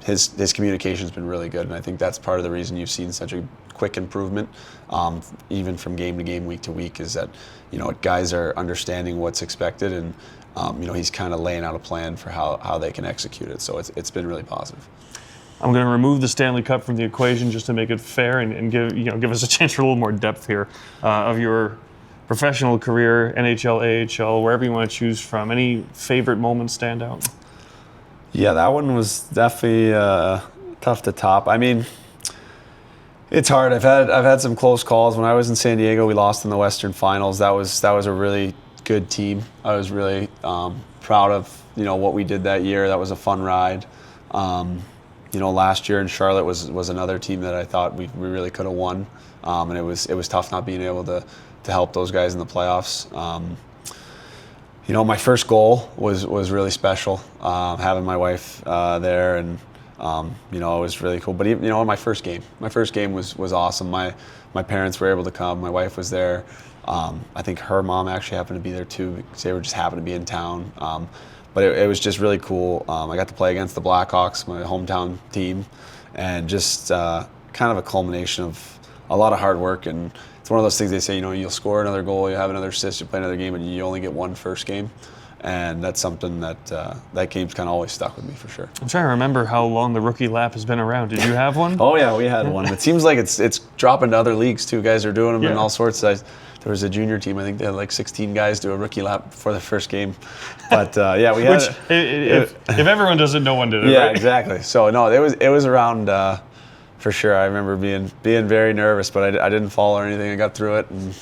his communication's been really good, and I think that's part of the reason you've seen such a quick improvement, even from game to game, week to week, is that guys are understanding what's expected, and he's kind of laying out a plan for how they can execute it. So it's been really positive. I'm going to remove the Stanley Cup from the equation just to make it fair and give us a chance for a little more depth here of your professional career, NHL, AHL, wherever you want to choose from. Any favorite moments stand out? Yeah, that one was definitely tough to top. I mean, it's hard. I've had some close calls. When I was in San Diego, we lost in the Western Finals. That was a really good team. I was really proud of what we did that year. That was a fun ride. Last year in Charlotte was another team that I thought we really could have won, and it was tough not being able to help those guys in the playoffs. My first goal was really special, having my wife there, and it was really cool. But even, my first game was awesome. My parents were able to come. My wife was there. I think her mom actually happened to be there too, because they were just happened to be in town. But it was just really cool. I got to play against the Blackhawks, my hometown team, and just kind of a culmination of a lot of hard work. And it's one of those things they say, you'll score another goal, you have another assist, you play another game, and you only get one first game. And that's something that game's kind of always stuck with me for sure. I'm trying to remember how long the rookie lap has been around. Did you have one? Oh yeah, we had one. It seems like it's dropping to other leagues too. Guys are doing them in all sorts. There was a junior team. I think they had like 16 guys do a rookie lap before the first game. But we had. Which, if everyone does it, no one did it. Yeah, right? Exactly. So no, it was around for sure. I remember being very nervous, but I didn't fall or anything. I got through it and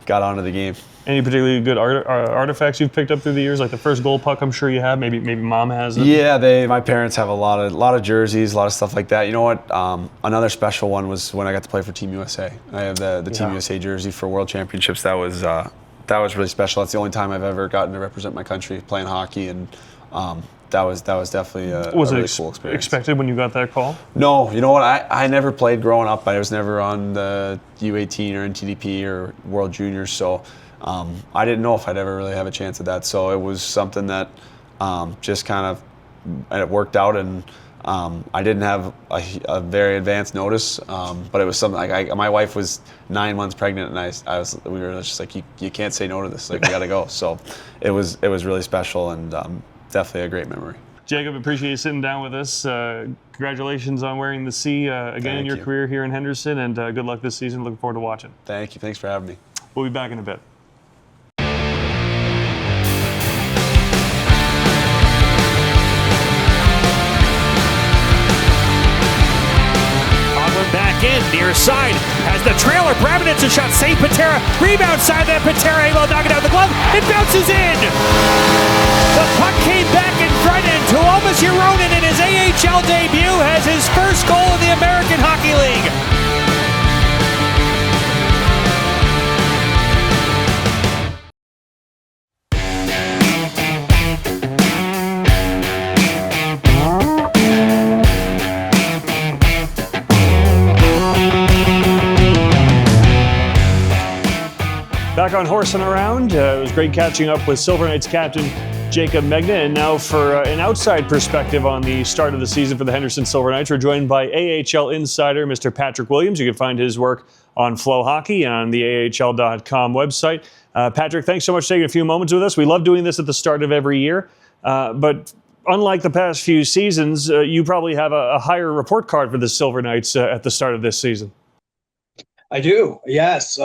got onto the game. Any particularly good artifacts you've picked up through the years, like the first goal puck? I'm sure you have. Maybe mom has it. Yeah, my parents have a lot of jerseys, a lot of stuff like that. You know what? Another special one was when I got to play for Team USA. I have the Team USA jersey for World Championships. That was really special. That's the only time I've ever gotten to represent my country playing hockey, and that was definitely a really cool experience. Expected when you got that call? No, you know what? I never played growing up. I was never on the U18 or NTDP or World Juniors, so I didn't know if I'd ever really have a chance at that. So it was something that just kind of it worked out, and I didn't have a very advanced notice, but it was something like my wife was 9 months pregnant, and we were just like, you can't say no to this. Like, we got to go. So it was really special, and definitely a great memory. Jaycob, appreciate you sitting down with us. Congratulations on wearing the C again in your career here in Henderson, and good luck this season. Looking forward to watching. Thank you. Thanks for having me. We'll be back in a bit. Back in, near side, has the trailer, Braminitz a shot, save Patera, rebound side, then Patera able to knock it out the glove, it bounces in! The puck came back in front, and Tuomas Euronen in his AHL debut has his first goal in the American Hockey League. Back on Horsin Around, it was great catching up with Silver Knights captain Jaycob Megna. And now for an outside perspective on the start of the season for the Henderson Silver Knights, we're joined by AHL insider Mr. Patrick Williams. You can find his work on Flow Hockey and on the AHL.com website. Patrick, thanks so much for taking a few moments with us. We love doing this at the start of every year. But unlike the past few seasons, you probably have a higher report card for the Silver Knights at the start of this season. I do, yes.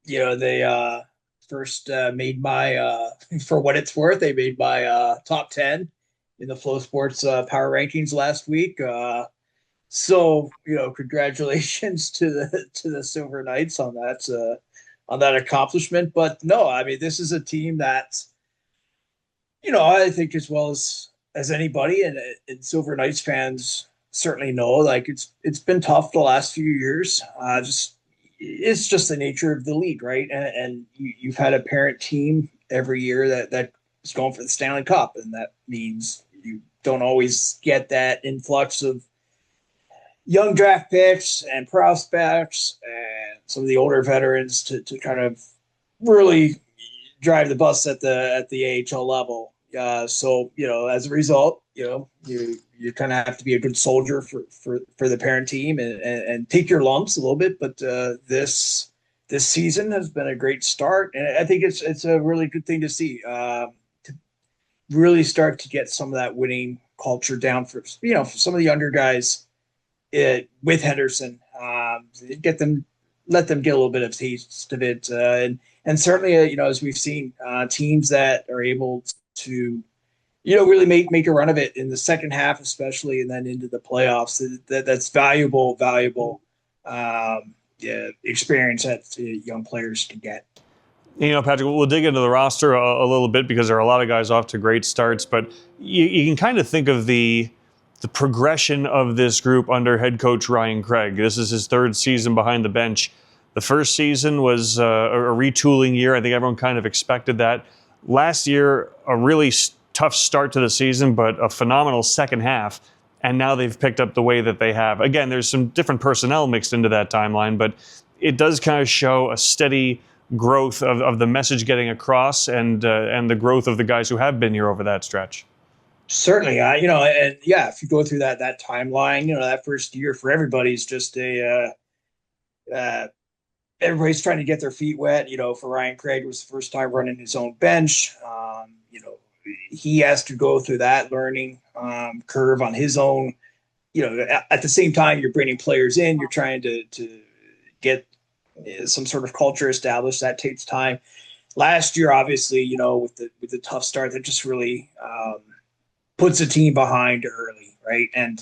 They first made my, for what it's worth, they made my top 10 in the Flow Sports power rankings last week. So, congratulations to the Silver Knights on that accomplishment. But no, I mean, this is a team that, I think as well as anybody and Silver Knights fans certainly know, like it's been tough the last few years. It's just the nature of the league, right? And you've had a parent team every year that is going for the Stanley Cup, and that means you don't always get that influx of young draft picks and prospects and some of the older veterans to kind of really drive the bus at the AHL level. So as a result, you kind of have to be a good soldier for the parent team and take your lumps a little bit. But this season has been a great start, and I think it's a really good thing to see, to really start to get some of that winning culture down for some of the younger guys with Henderson. Let them get a little bit of taste of it, and certainly as we've seen, teams that are able to really make a run of it in the second half, especially, and then into the playoffs. That's valuable experience that young players can get. Patrick, we'll dig into the roster a little bit because there are a lot of guys off to great starts, but you can kind of think of the progression of this group under head coach Ryan Craig. This is his third season behind the bench. The first season was a retooling year. I think everyone kind of expected that. Last year, a really tough start to the season, but a phenomenal second half. And now they've picked up the way that they have. Again, there's some different personnel mixed into that timeline, but it does kind of show a steady growth of the message getting across and the growth of the guys who have been here over that stretch. Certainly, if you go through that timeline, that first year for everybody is just everybody's trying to get their feet wet. For Ryan Craig, it was the first time running his own bench. He has to go through that learning curve on his own. At the same time, you're bringing players in, you're trying to get some sort of culture established. That takes time. Last year, obviously, with the tough start, that just really puts a team behind early, right? And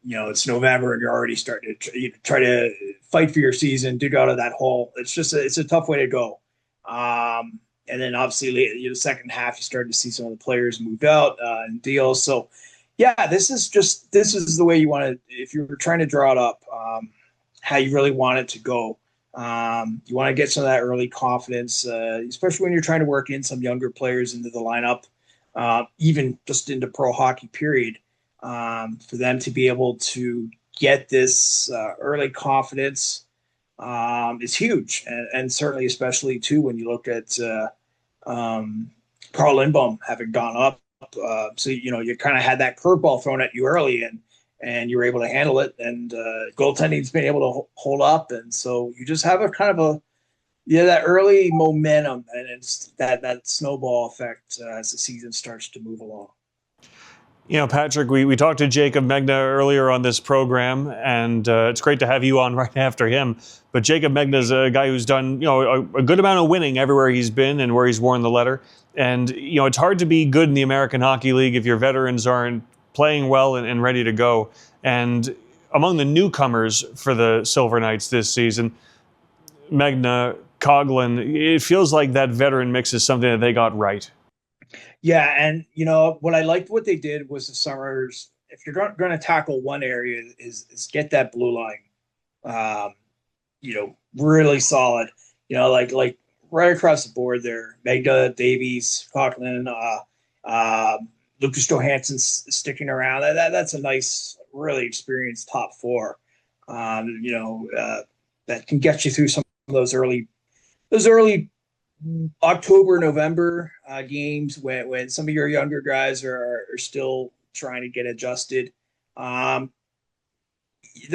it's November and you're already starting to try to fight for your season, dig out of that hole. It's a tough way to go. And then obviously the second half, you started to see some of the players move out and deals. So yeah, this is the way you want to, if you're trying to draw it up, how you really want it to go. You want to get some of that early confidence, especially when you're trying to work in some younger players into the lineup. even just into pro hockey period, for them to be able to get this early confidence is huge. And certainly, especially too, when you look at Carl Lindbaum having gone up. So, you kind of had that curveball thrown at you early, and you were able to handle it, and goaltending's been able to hold up. And so you just have a kind of that early momentum, and it's that snowball effect as the season starts to move along. Patrick, we talked to Jaycob Megna earlier on this program, and it's great to have you on right after him. But Jaycob Megna is a guy who's done, a good amount of winning everywhere he's been and where he's worn the letter. And, it's hard to be good in the American Hockey League if your veterans aren't playing well and ready to go. And among the newcomers for the Silver Knights this season, Megna, Coughlin, it feels like that veteran mix is something that they got right. Yeah, and what I liked what they did was the summers. If you're going to tackle one area, is get that blue line, really solid. Like right across the board there. Megna, Davies, Coughlin, Lucas Johansson's sticking around. That's a nice, really experienced top four. That can get you through some of those early October, November games when some of your younger guys are still trying to get adjusted. The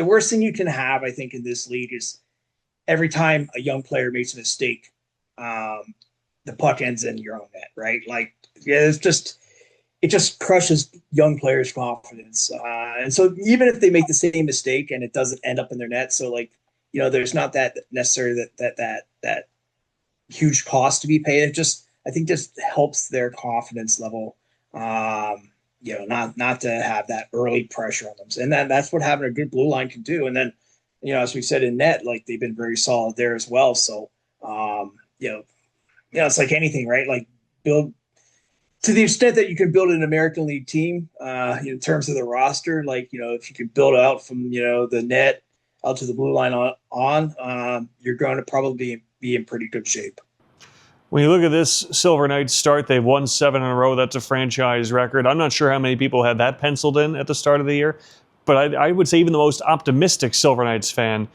worst thing you can have, I think, in this league is every time a young player makes a mistake, the puck ends in your own net, right? Like, it just crushes young players' confidence. And so even if they make the same mistake and it doesn't end up in their net, so there's not that necessarily that huge cost to be paid. I think just helps their confidence level, not to have that early pressure on them. And that's what having a good blue line can do. And then, as we said in net, like they've been very solid there as well. So, it's like anything, right? Like build to the extent that you can build an American League team, in terms of the roster, if you can build out from, the net out to the blue line on, you're going to probably be in pretty good shape. When you look at this Silver Knights start, they've won 7 in a row. That's a franchise record. I'm not sure how many people had that penciled in at the start of the year, but I would say even the most optimistic Silver Knights fan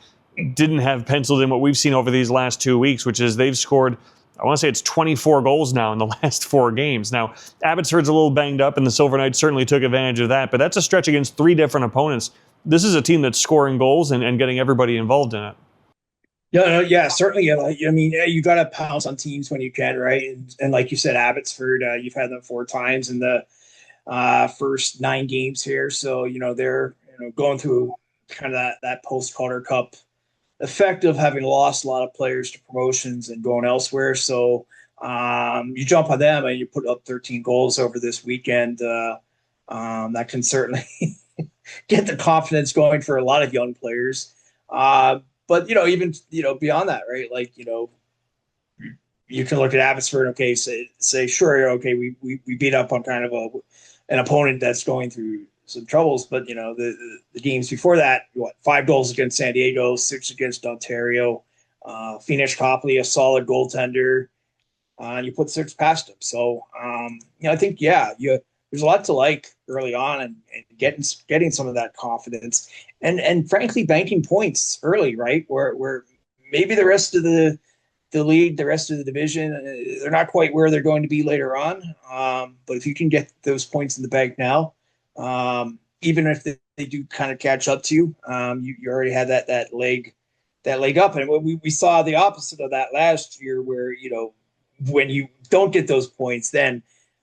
didn't have penciled in what we've seen over these last 2 weeks, which is they've scored, I want to say it's 24 goals now in the last 4 games. Now, Abbotsford's a little banged up, and the Silver Knights certainly took advantage of that, but that's a stretch against 3 different opponents. This is a team that's scoring goals and getting everybody involved in it. Yeah, certainly. You got to pounce on teams when you can, right? And like you said, Abbotsford, you've had them 4 times in the first 9 games here. So, they're going through kind of that post-Calder Cup effect of having lost a lot of players to promotions and going elsewhere. So you jump on them and you put up 13 goals over this weekend. That can certainly get the confidence going for a lot of young players. But, even, beyond that, right? You can look at Abbotsford, okay, say sure, okay, we beat up on kind of an opponent that's going through some troubles. But, the games before that, 5 goals against San Diego, 6 against Ontario, Phoenix Copley, a solid goaltender, and you put 6 past him. So, I think, there's a lot to like early on and getting some of that confidence and frankly banking points early, right? Where maybe the rest of the league, the rest of the division, they're not quite where they're going to be later on. But if you can get those points in the bank now, even if they do kind of catch up to you, you already had that leg up. And we saw the opposite of that last year where, when you don't get those points, then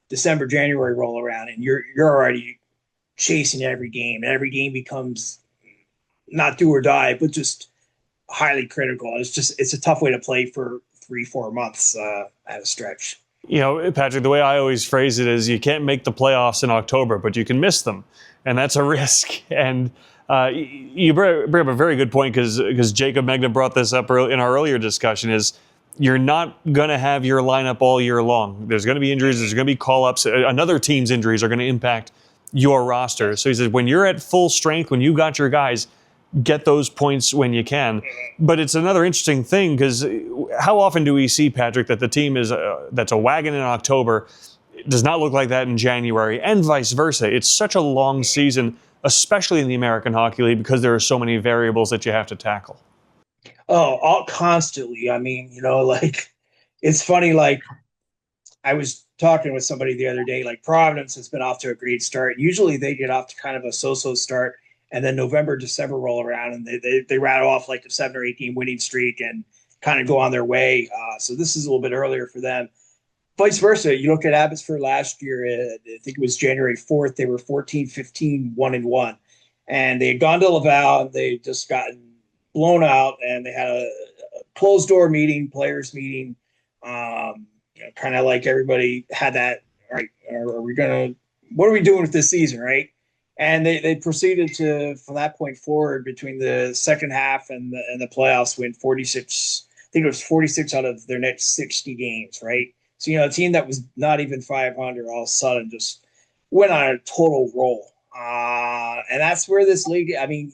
December, January roll around and you're already chasing every game, and every game becomes not do or die, but just highly critical. It's a tough way to play for 3-4 months at a stretch. Patrick, the way I always phrase it is you can't make the playoffs in October, but you can miss them, and that's a risk. And you bring up a very good point because Jaycob Megna brought this up in our earlier discussion is you're not going to have your lineup all year long. There's going to be injuries. There's going to be call-ups. Another team's injuries are going to impact your roster. So he says, when you're at full strength, when you got your guys, get those points when you can. But it's another interesting thing because how often do we see, Patrick, that the team is that's a wagon in October It does not look like that in January, and vice versa. It's such a long season, especially in the American Hockey League, because there are so many variables that you have to tackle. Oh, all constantly. I mean, like it's funny. Like I was talking with somebody the other day. Like Providence has been off to a great start. Usually they get off to kind of a so-so start, and then November, December roll around, and they rattle off like a 7 or 8 game winning streak and kind of go on their way. So this is a little bit earlier for them. Vice versa, you look at Abbotsford last year, I think it was January 4th, they were 14-15, 1-1. And they had gone to Laval, and they just gotten blown out, and they had a closed door meeting, players meeting, kind of like everybody had that, right? What are we doing with this season, right? And they proceeded to, from that point forward, between the second half and the playoffs, win 46, I think it was 46 out of their next 60 games, right? So, a team that was not even 500 all of a sudden just went on a total roll. And that's where this league, I mean,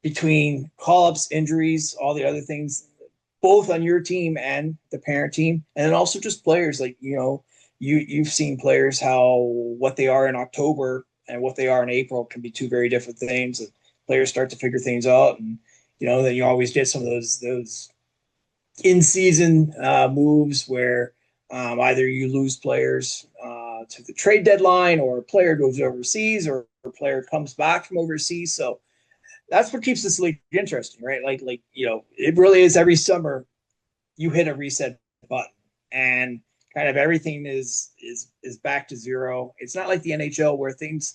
between call-ups, injuries, all the other things, both on your team and the parent team, and then also just players, like, you've seen players, what they are in October and what they are in April can be two very different things. And players start to figure things out. And, then you always get some of those in-season moves where either you lose players to the trade deadline, or a player goes overseas, or a player comes back from overseas. So that's what keeps this league interesting, right? Like it really is. Every summer you hit a reset button, and kind of everything is back to zero. It's not like the NHL where things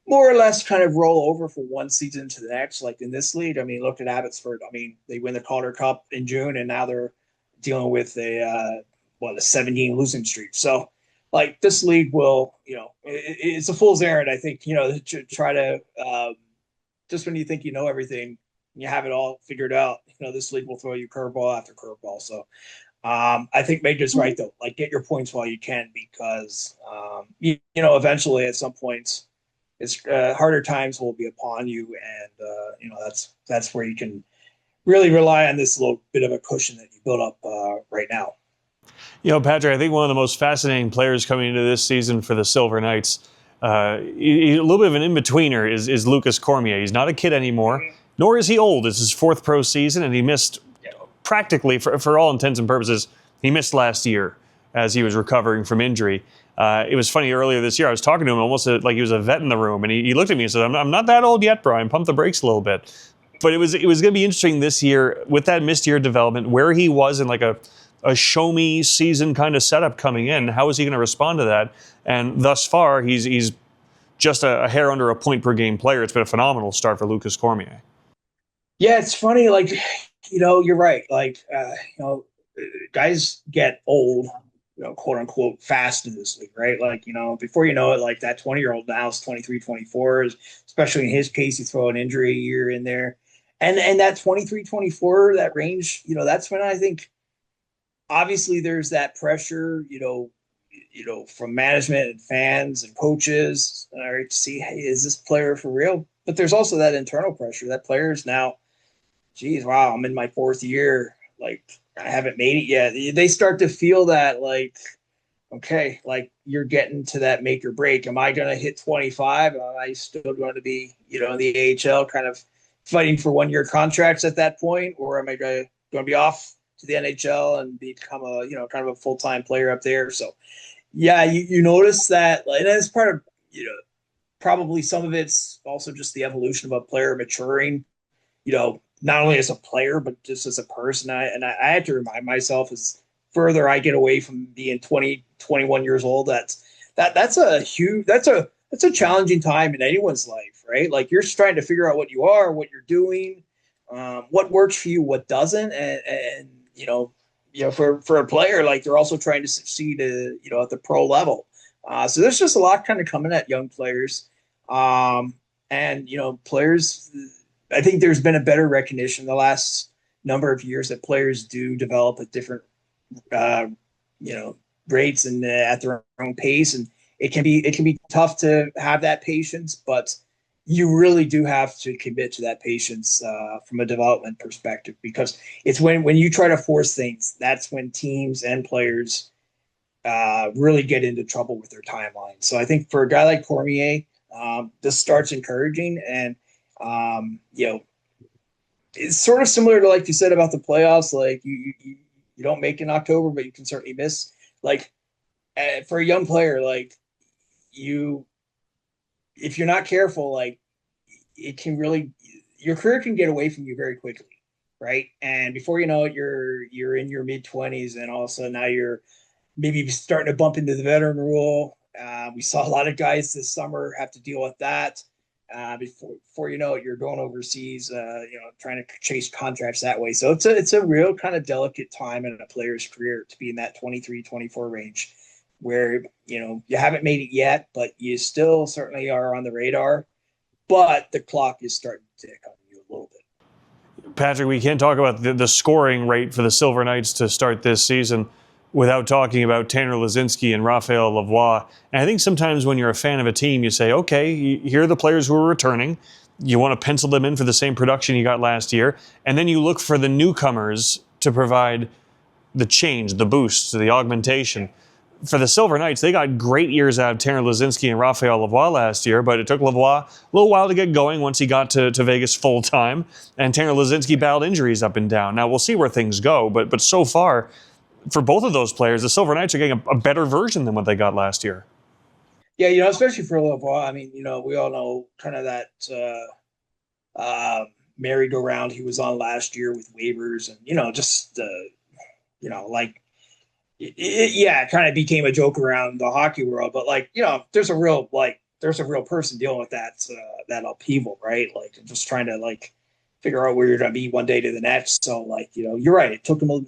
more or less kind of roll over from one season to the next. Like in this league, I mean, look at Abbotsford. I mean, they win the Calder Cup in June, and now they're dealing with a 7-game losing streak. So, like, this league will, it's a fool's errand, I think, to try to just when you think you know everything, you have it all figured out. This league will throw you curveball after curveball. So, I think Megna's right, though. Like, get your points while you can, because eventually at some points, it's harder times will be upon you, and that's where you can really rely on this little bit of a cushion that you build up right now. Patrick, I think one of the most fascinating players coming into this season for the Silver Knights, a little bit of an in-betweener, is Lucas Cormier. He's not a kid anymore, nor is he old. It's his 4th pro season, and he missed practically, for all intents and purposes, he missed last year as he was recovering from injury. It was funny, earlier this year, I was talking to him almost like he was a vet in the room, and he looked at me and said, I'm not that old yet, Brian. Pump the brakes a little bit. But it was going to be interesting this year with that missed year development, where he was in like a show-me season kind of setup coming in. How is he going to respond to that? And thus far, he's just a hair under a point per game player. It's been a phenomenal start for Lucas Cormier. Yeah, it's funny. Like, you're right. Like, guys get old, quote unquote, fast in this league, right? Like, before you know it, like that 20-year-old now is 23, 24, especially in his case, you throw an injury a year in there. And that 23, 24, that range, that's when I think, obviously there's that pressure, from management and fans and coaches, all right, to see, hey, is this player for real? But there's also that internal pressure that players now, geez, wow, I'm in my 4th year. Like, I haven't made it yet. They start to feel that, like, okay, like you're getting to that make or break. Am I going to hit 25? Am I still going to be, in the AHL kind of fighting for 1-year contracts at that point? Or am I going to be off to the NHL and become a, kind of a full-time player up there? So, yeah, you notice that, and that's part of, probably some of it's also just the evolution of a player maturing, not only as a player, but just as a person. I had to remind myself, as further I get away from being 20, 21 years old, that's a challenging time in anyone's life, right? Like, you're just trying to figure out what you are, what you're doing, what works for you, what doesn't. And for a player, like, they're also trying to succeed, at the pro level. So there's just a lot kind of coming at young players. And players, I think there's been a better recognition in the last number of years that players do develop at different, rates and at their own pace. And it can be tough to have that patience, but you really do have to commit to that patience from a development perspective, because it's when you try to force things, that's when teams and players really get into trouble with their timeline. So I think for a guy like Cormier, this start's encouraging, and it's sort of similar to like you said about the playoffs. Like you don't make in October, but you can certainly miss. Like for a young player, like if you're not careful, like it can really, your career can get away from you very quickly, right? And before you know it, you're in your mid-20s, and all of a sudden now you're maybe starting to bump into the veteran rule. We saw a lot of guys this summer have to deal with that. Before you know it, you're going overseas, trying to chase contracts that way. So it's a real kind of delicate time in a player's career to be in that 23, 24 range, where you haven't made it yet, but you still certainly are on the radar. But the clock is starting to tick on you a little bit. Patrick, we can't talk about the scoring rate for the Silver Knights to start this season without talking about Tanner Lazinski and Raphael Lavoie. And I think sometimes when you're a fan of a team, you say, okay, here are the players who are returning. You want to pencil them in for the same production you got last year. And then you look for the newcomers to provide the change, the boost, the augmentation. For the Silver Knights, they got great years out of Tanner Lazinski and Raphael Lavoie last year, but it took Lavoie a little while to get going once he got to Vegas full time. And Tanner Lazinski battled injuries up and down. Now, we'll see where things go, but so far, for both of those players, the Silver Knights are getting a better version than what they got last year. Yeah, especially for Lavoie. I mean, we all know kind of that merry-go-round he was on last year with waivers, and it kind of became a joke around the hockey world. But there's a real person dealing with that upheaval, right? Like just trying to figure out where you're going to be one day to the next. So you're right. It took him a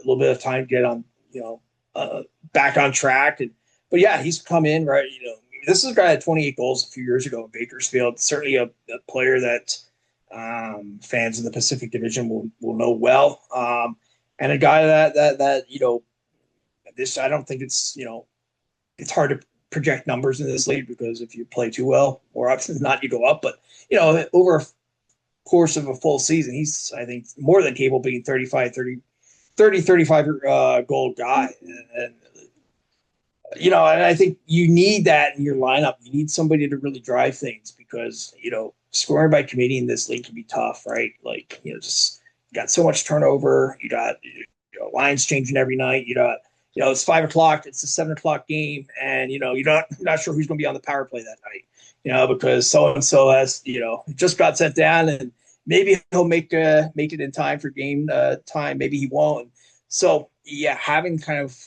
little bit of time to get on, back on track. But yeah, he's come in, right. This is a guy that had 28 goals a few years ago in Bakersfield. Certainly a player that fans in the Pacific Division will know well. And a guy that this, I don't think it's hard to project numbers in this league, because if you play too well, more often than not, you go up. But, over a course of a full season, he's, I think, more than capable of being 35 goal guy. And I think you need that in your lineup. You need somebody to really drive things, because, scoring by committee in this league can be tough, right? Just got so much turnover. You got lines changing every night. You got, it's 5 o'clock, it's a 7 o'clock game, and, you're not sure who's going to be on the power play that night, because so-and-so has, just got sent down, and maybe he'll make it in time for game time. Maybe he won't. So, yeah, having kind of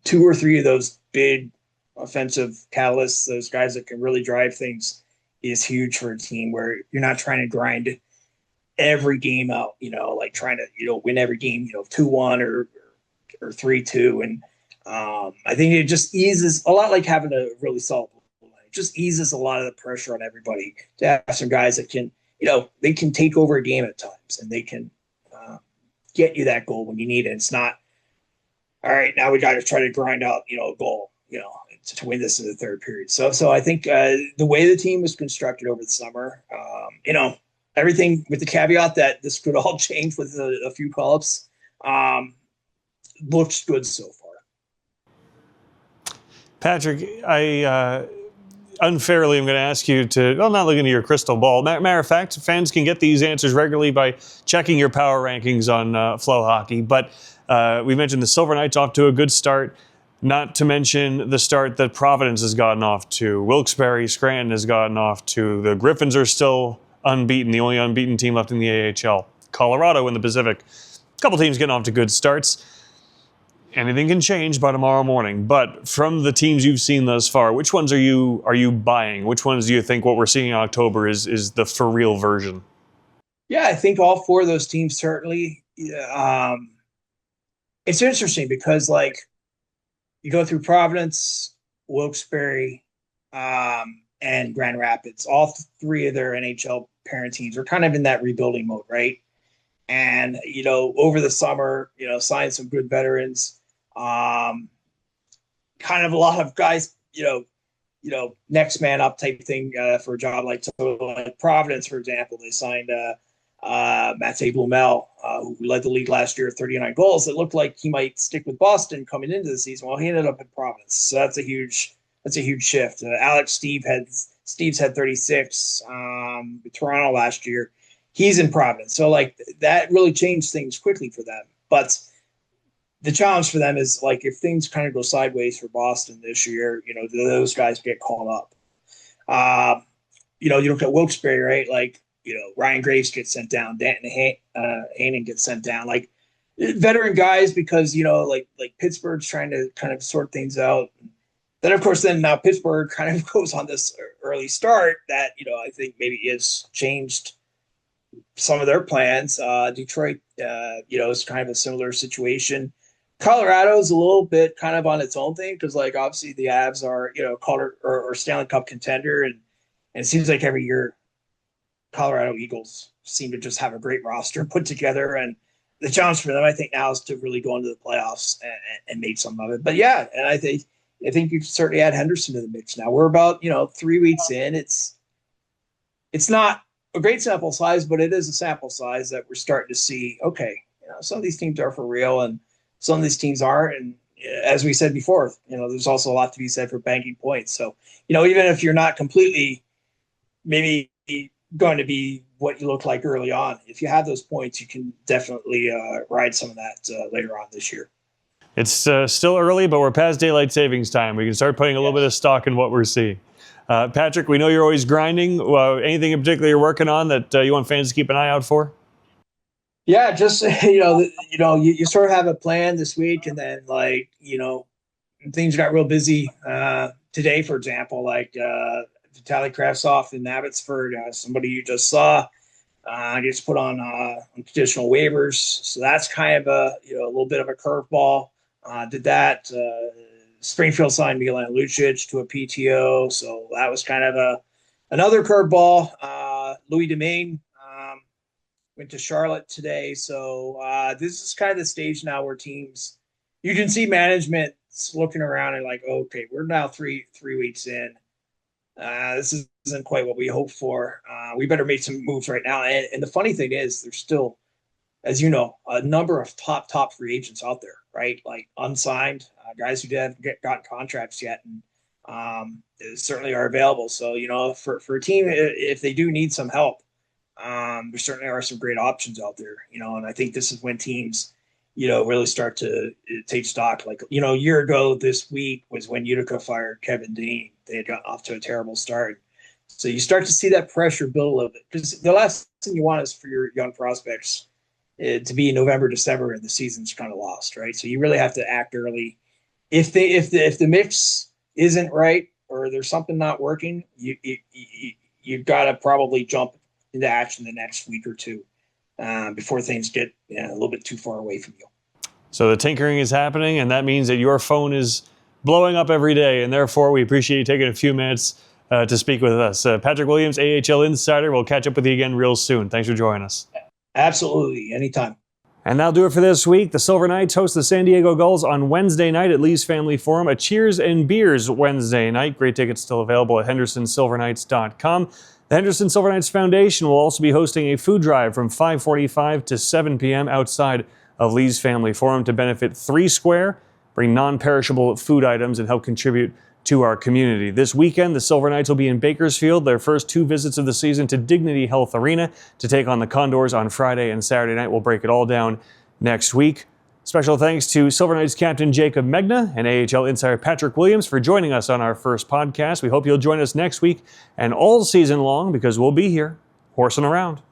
2 or 3 of those big offensive catalysts, those guys that can really drive things, is huge for a team where you're not trying to grind every game out, trying to, win every game, 2-1 or 3-2. And I think it just eases a lot, like having a really solid line. It just eases a lot of the pressure on everybody to have some guys that can, they can take over a game at times, and they can get you that goal when you need it. It's not, all right, now we got to try to grind out, a goal, to win this in the third period. So I think the way the team was constructed over the summer, everything with the caveat that this could all change with a few call-ups, looks good so far. Patrick, I unfairly am going to ask you to, not look into your crystal ball. Matter of fact, fans can get these answers regularly by checking your power rankings on Flow Hockey. But we mentioned the Silver Knights off to a good start, not to mention the start that Providence has gotten off to. Wilkes-Barre, Scranton has gotten off to. The Griffins are still unbeaten, the only unbeaten team left in the AHL. Colorado in the Pacific. A couple teams getting off to good starts. Anything can change by tomorrow morning. But from the teams you've seen thus far, which ones are you buying? Which ones do you think what we're seeing in October is the for real version? Yeah, I think all 4 of those teams certainly. It's interesting because you go through Providence, Wilkes-Barre, and Grand Rapids. All 3 of their NHL parent teams are kind of in that rebuilding mode, right? And over the summer, signed some good veterans. Kind of a lot of guys, next man up type thing for a job like Providence, for example. They signed Matej Blumel, who led the league last year at 39 goals. It looked like he might stick with Boston coming into the season. Well, he ended up in Providence, so that's a huge shift. Steve's had 36 with Toronto last year. He's in Providence, so like that really changed things quickly for them. But the challenge for them is like if things kind of go sideways for Boston this year, you know, those guys get called up. You know, you look at Wilkes-Barre, right? Like, you know, Ryan Graves gets sent down, Danton Hanen gets sent down. Like veteran guys, because you know, like Pittsburgh's trying to kind of sort things out. Then of course, now Pittsburgh kind of goes on this early start that, you know, I think maybe has changed some of their plans. Detroit, you know, is kind of a similar situation. Colorado's a little bit kind of on its own thing because, like, obviously the Avs are, you know, or Stanley Cup contender, and it seems like every year Colorado Eagles seem to just have a great roster put together. And the challenge for them, I think, now is to really go into the playoffs and make some of it. But yeah, and I think you can certainly add Henderson to the mix now. We're about, you know, 3 weeks in. It's not a great sample size, but it is a sample size that we're starting to see, okay, you know, some of these teams are for real and some of these teams aren't. And as we said before, you know, there's also a lot to be said for banking points. So, you know, even if you're not completely maybe going to be what you look like early on, if you have those points, you can definitely ride some of that later on this year. It's still early, but we're past daylight savings time. We can start putting a little bit of stock in what we're seeing. Patrick, we know you're always grinding. Anything in particular you're working on that you want fans to keep an eye out for? Yeah, just, you sort of have a plan this week, and then, like, you know, things got real busy today, for example, like Vitaly Kravtsov in Abbotsford, somebody you just saw, gets put on conditional waivers. So that's kind of a little bit of a curveball. Did that. Springfield signed Milan Lucic to a PTO, so that was kind of another curveball. Louis Domingue went to Charlotte today, so this is kind of the stage now where teams, you can see management looking around and like, okay, we're now three weeks in. This isn't quite what we hoped for. We better make some moves right now. And the funny thing is, there's still, as you know, a number of top free agents out there, right? Like unsigned guys who haven't gotten contracts yet, and certainly are available. So, you know, for a team, if they do need some help, there certainly are some great options out there, you know, and I think this is when teams, you know, really start to take stock. Like, you know, a year ago this week was when Utica fired Kevin Dean. They had gotten off to a terrible start. So you start to see that pressure build a little bit, because the last thing you want is for your young prospects to be November, December, and the season's kind of lost, right? So you really have to act early. If the mix isn't right or there's something not working, you've got to probably jump into action the next week or two before things get a little bit too far away from you. So the tinkering is happening, and that means that your phone is blowing up every day, and therefore we appreciate you taking a few minutes to speak with us. Patrick Williams, AHL Insider. We'll catch up with you again real soon. Thanks for joining us. Absolutely. Anytime. And that'll do it for this week. The Silver Knights host the San Diego Gulls on Wednesday night at Lee's Family Forum. A Cheers and Beers Wednesday night. Great tickets still available at HendersonSilverKnights.com. The Henderson Silver Knights Foundation will also be hosting a food drive from 5:45 to 7 p.m. outside of Lee's Family Forum to benefit 3 Square, bring non-perishable food items, and help contribute to our community. This weekend, the Silver Knights will be in Bakersfield, their first 2 visits of the season to Dignity Health Arena to take on the Condors on Friday and Saturday night. We'll break it all down next week. Special thanks to Silver Knights captain Jaycob Megna and AHL insider Patrick Williams for joining us on our first podcast. We hope you'll join us next week and all season long, because we'll be here, horsing around.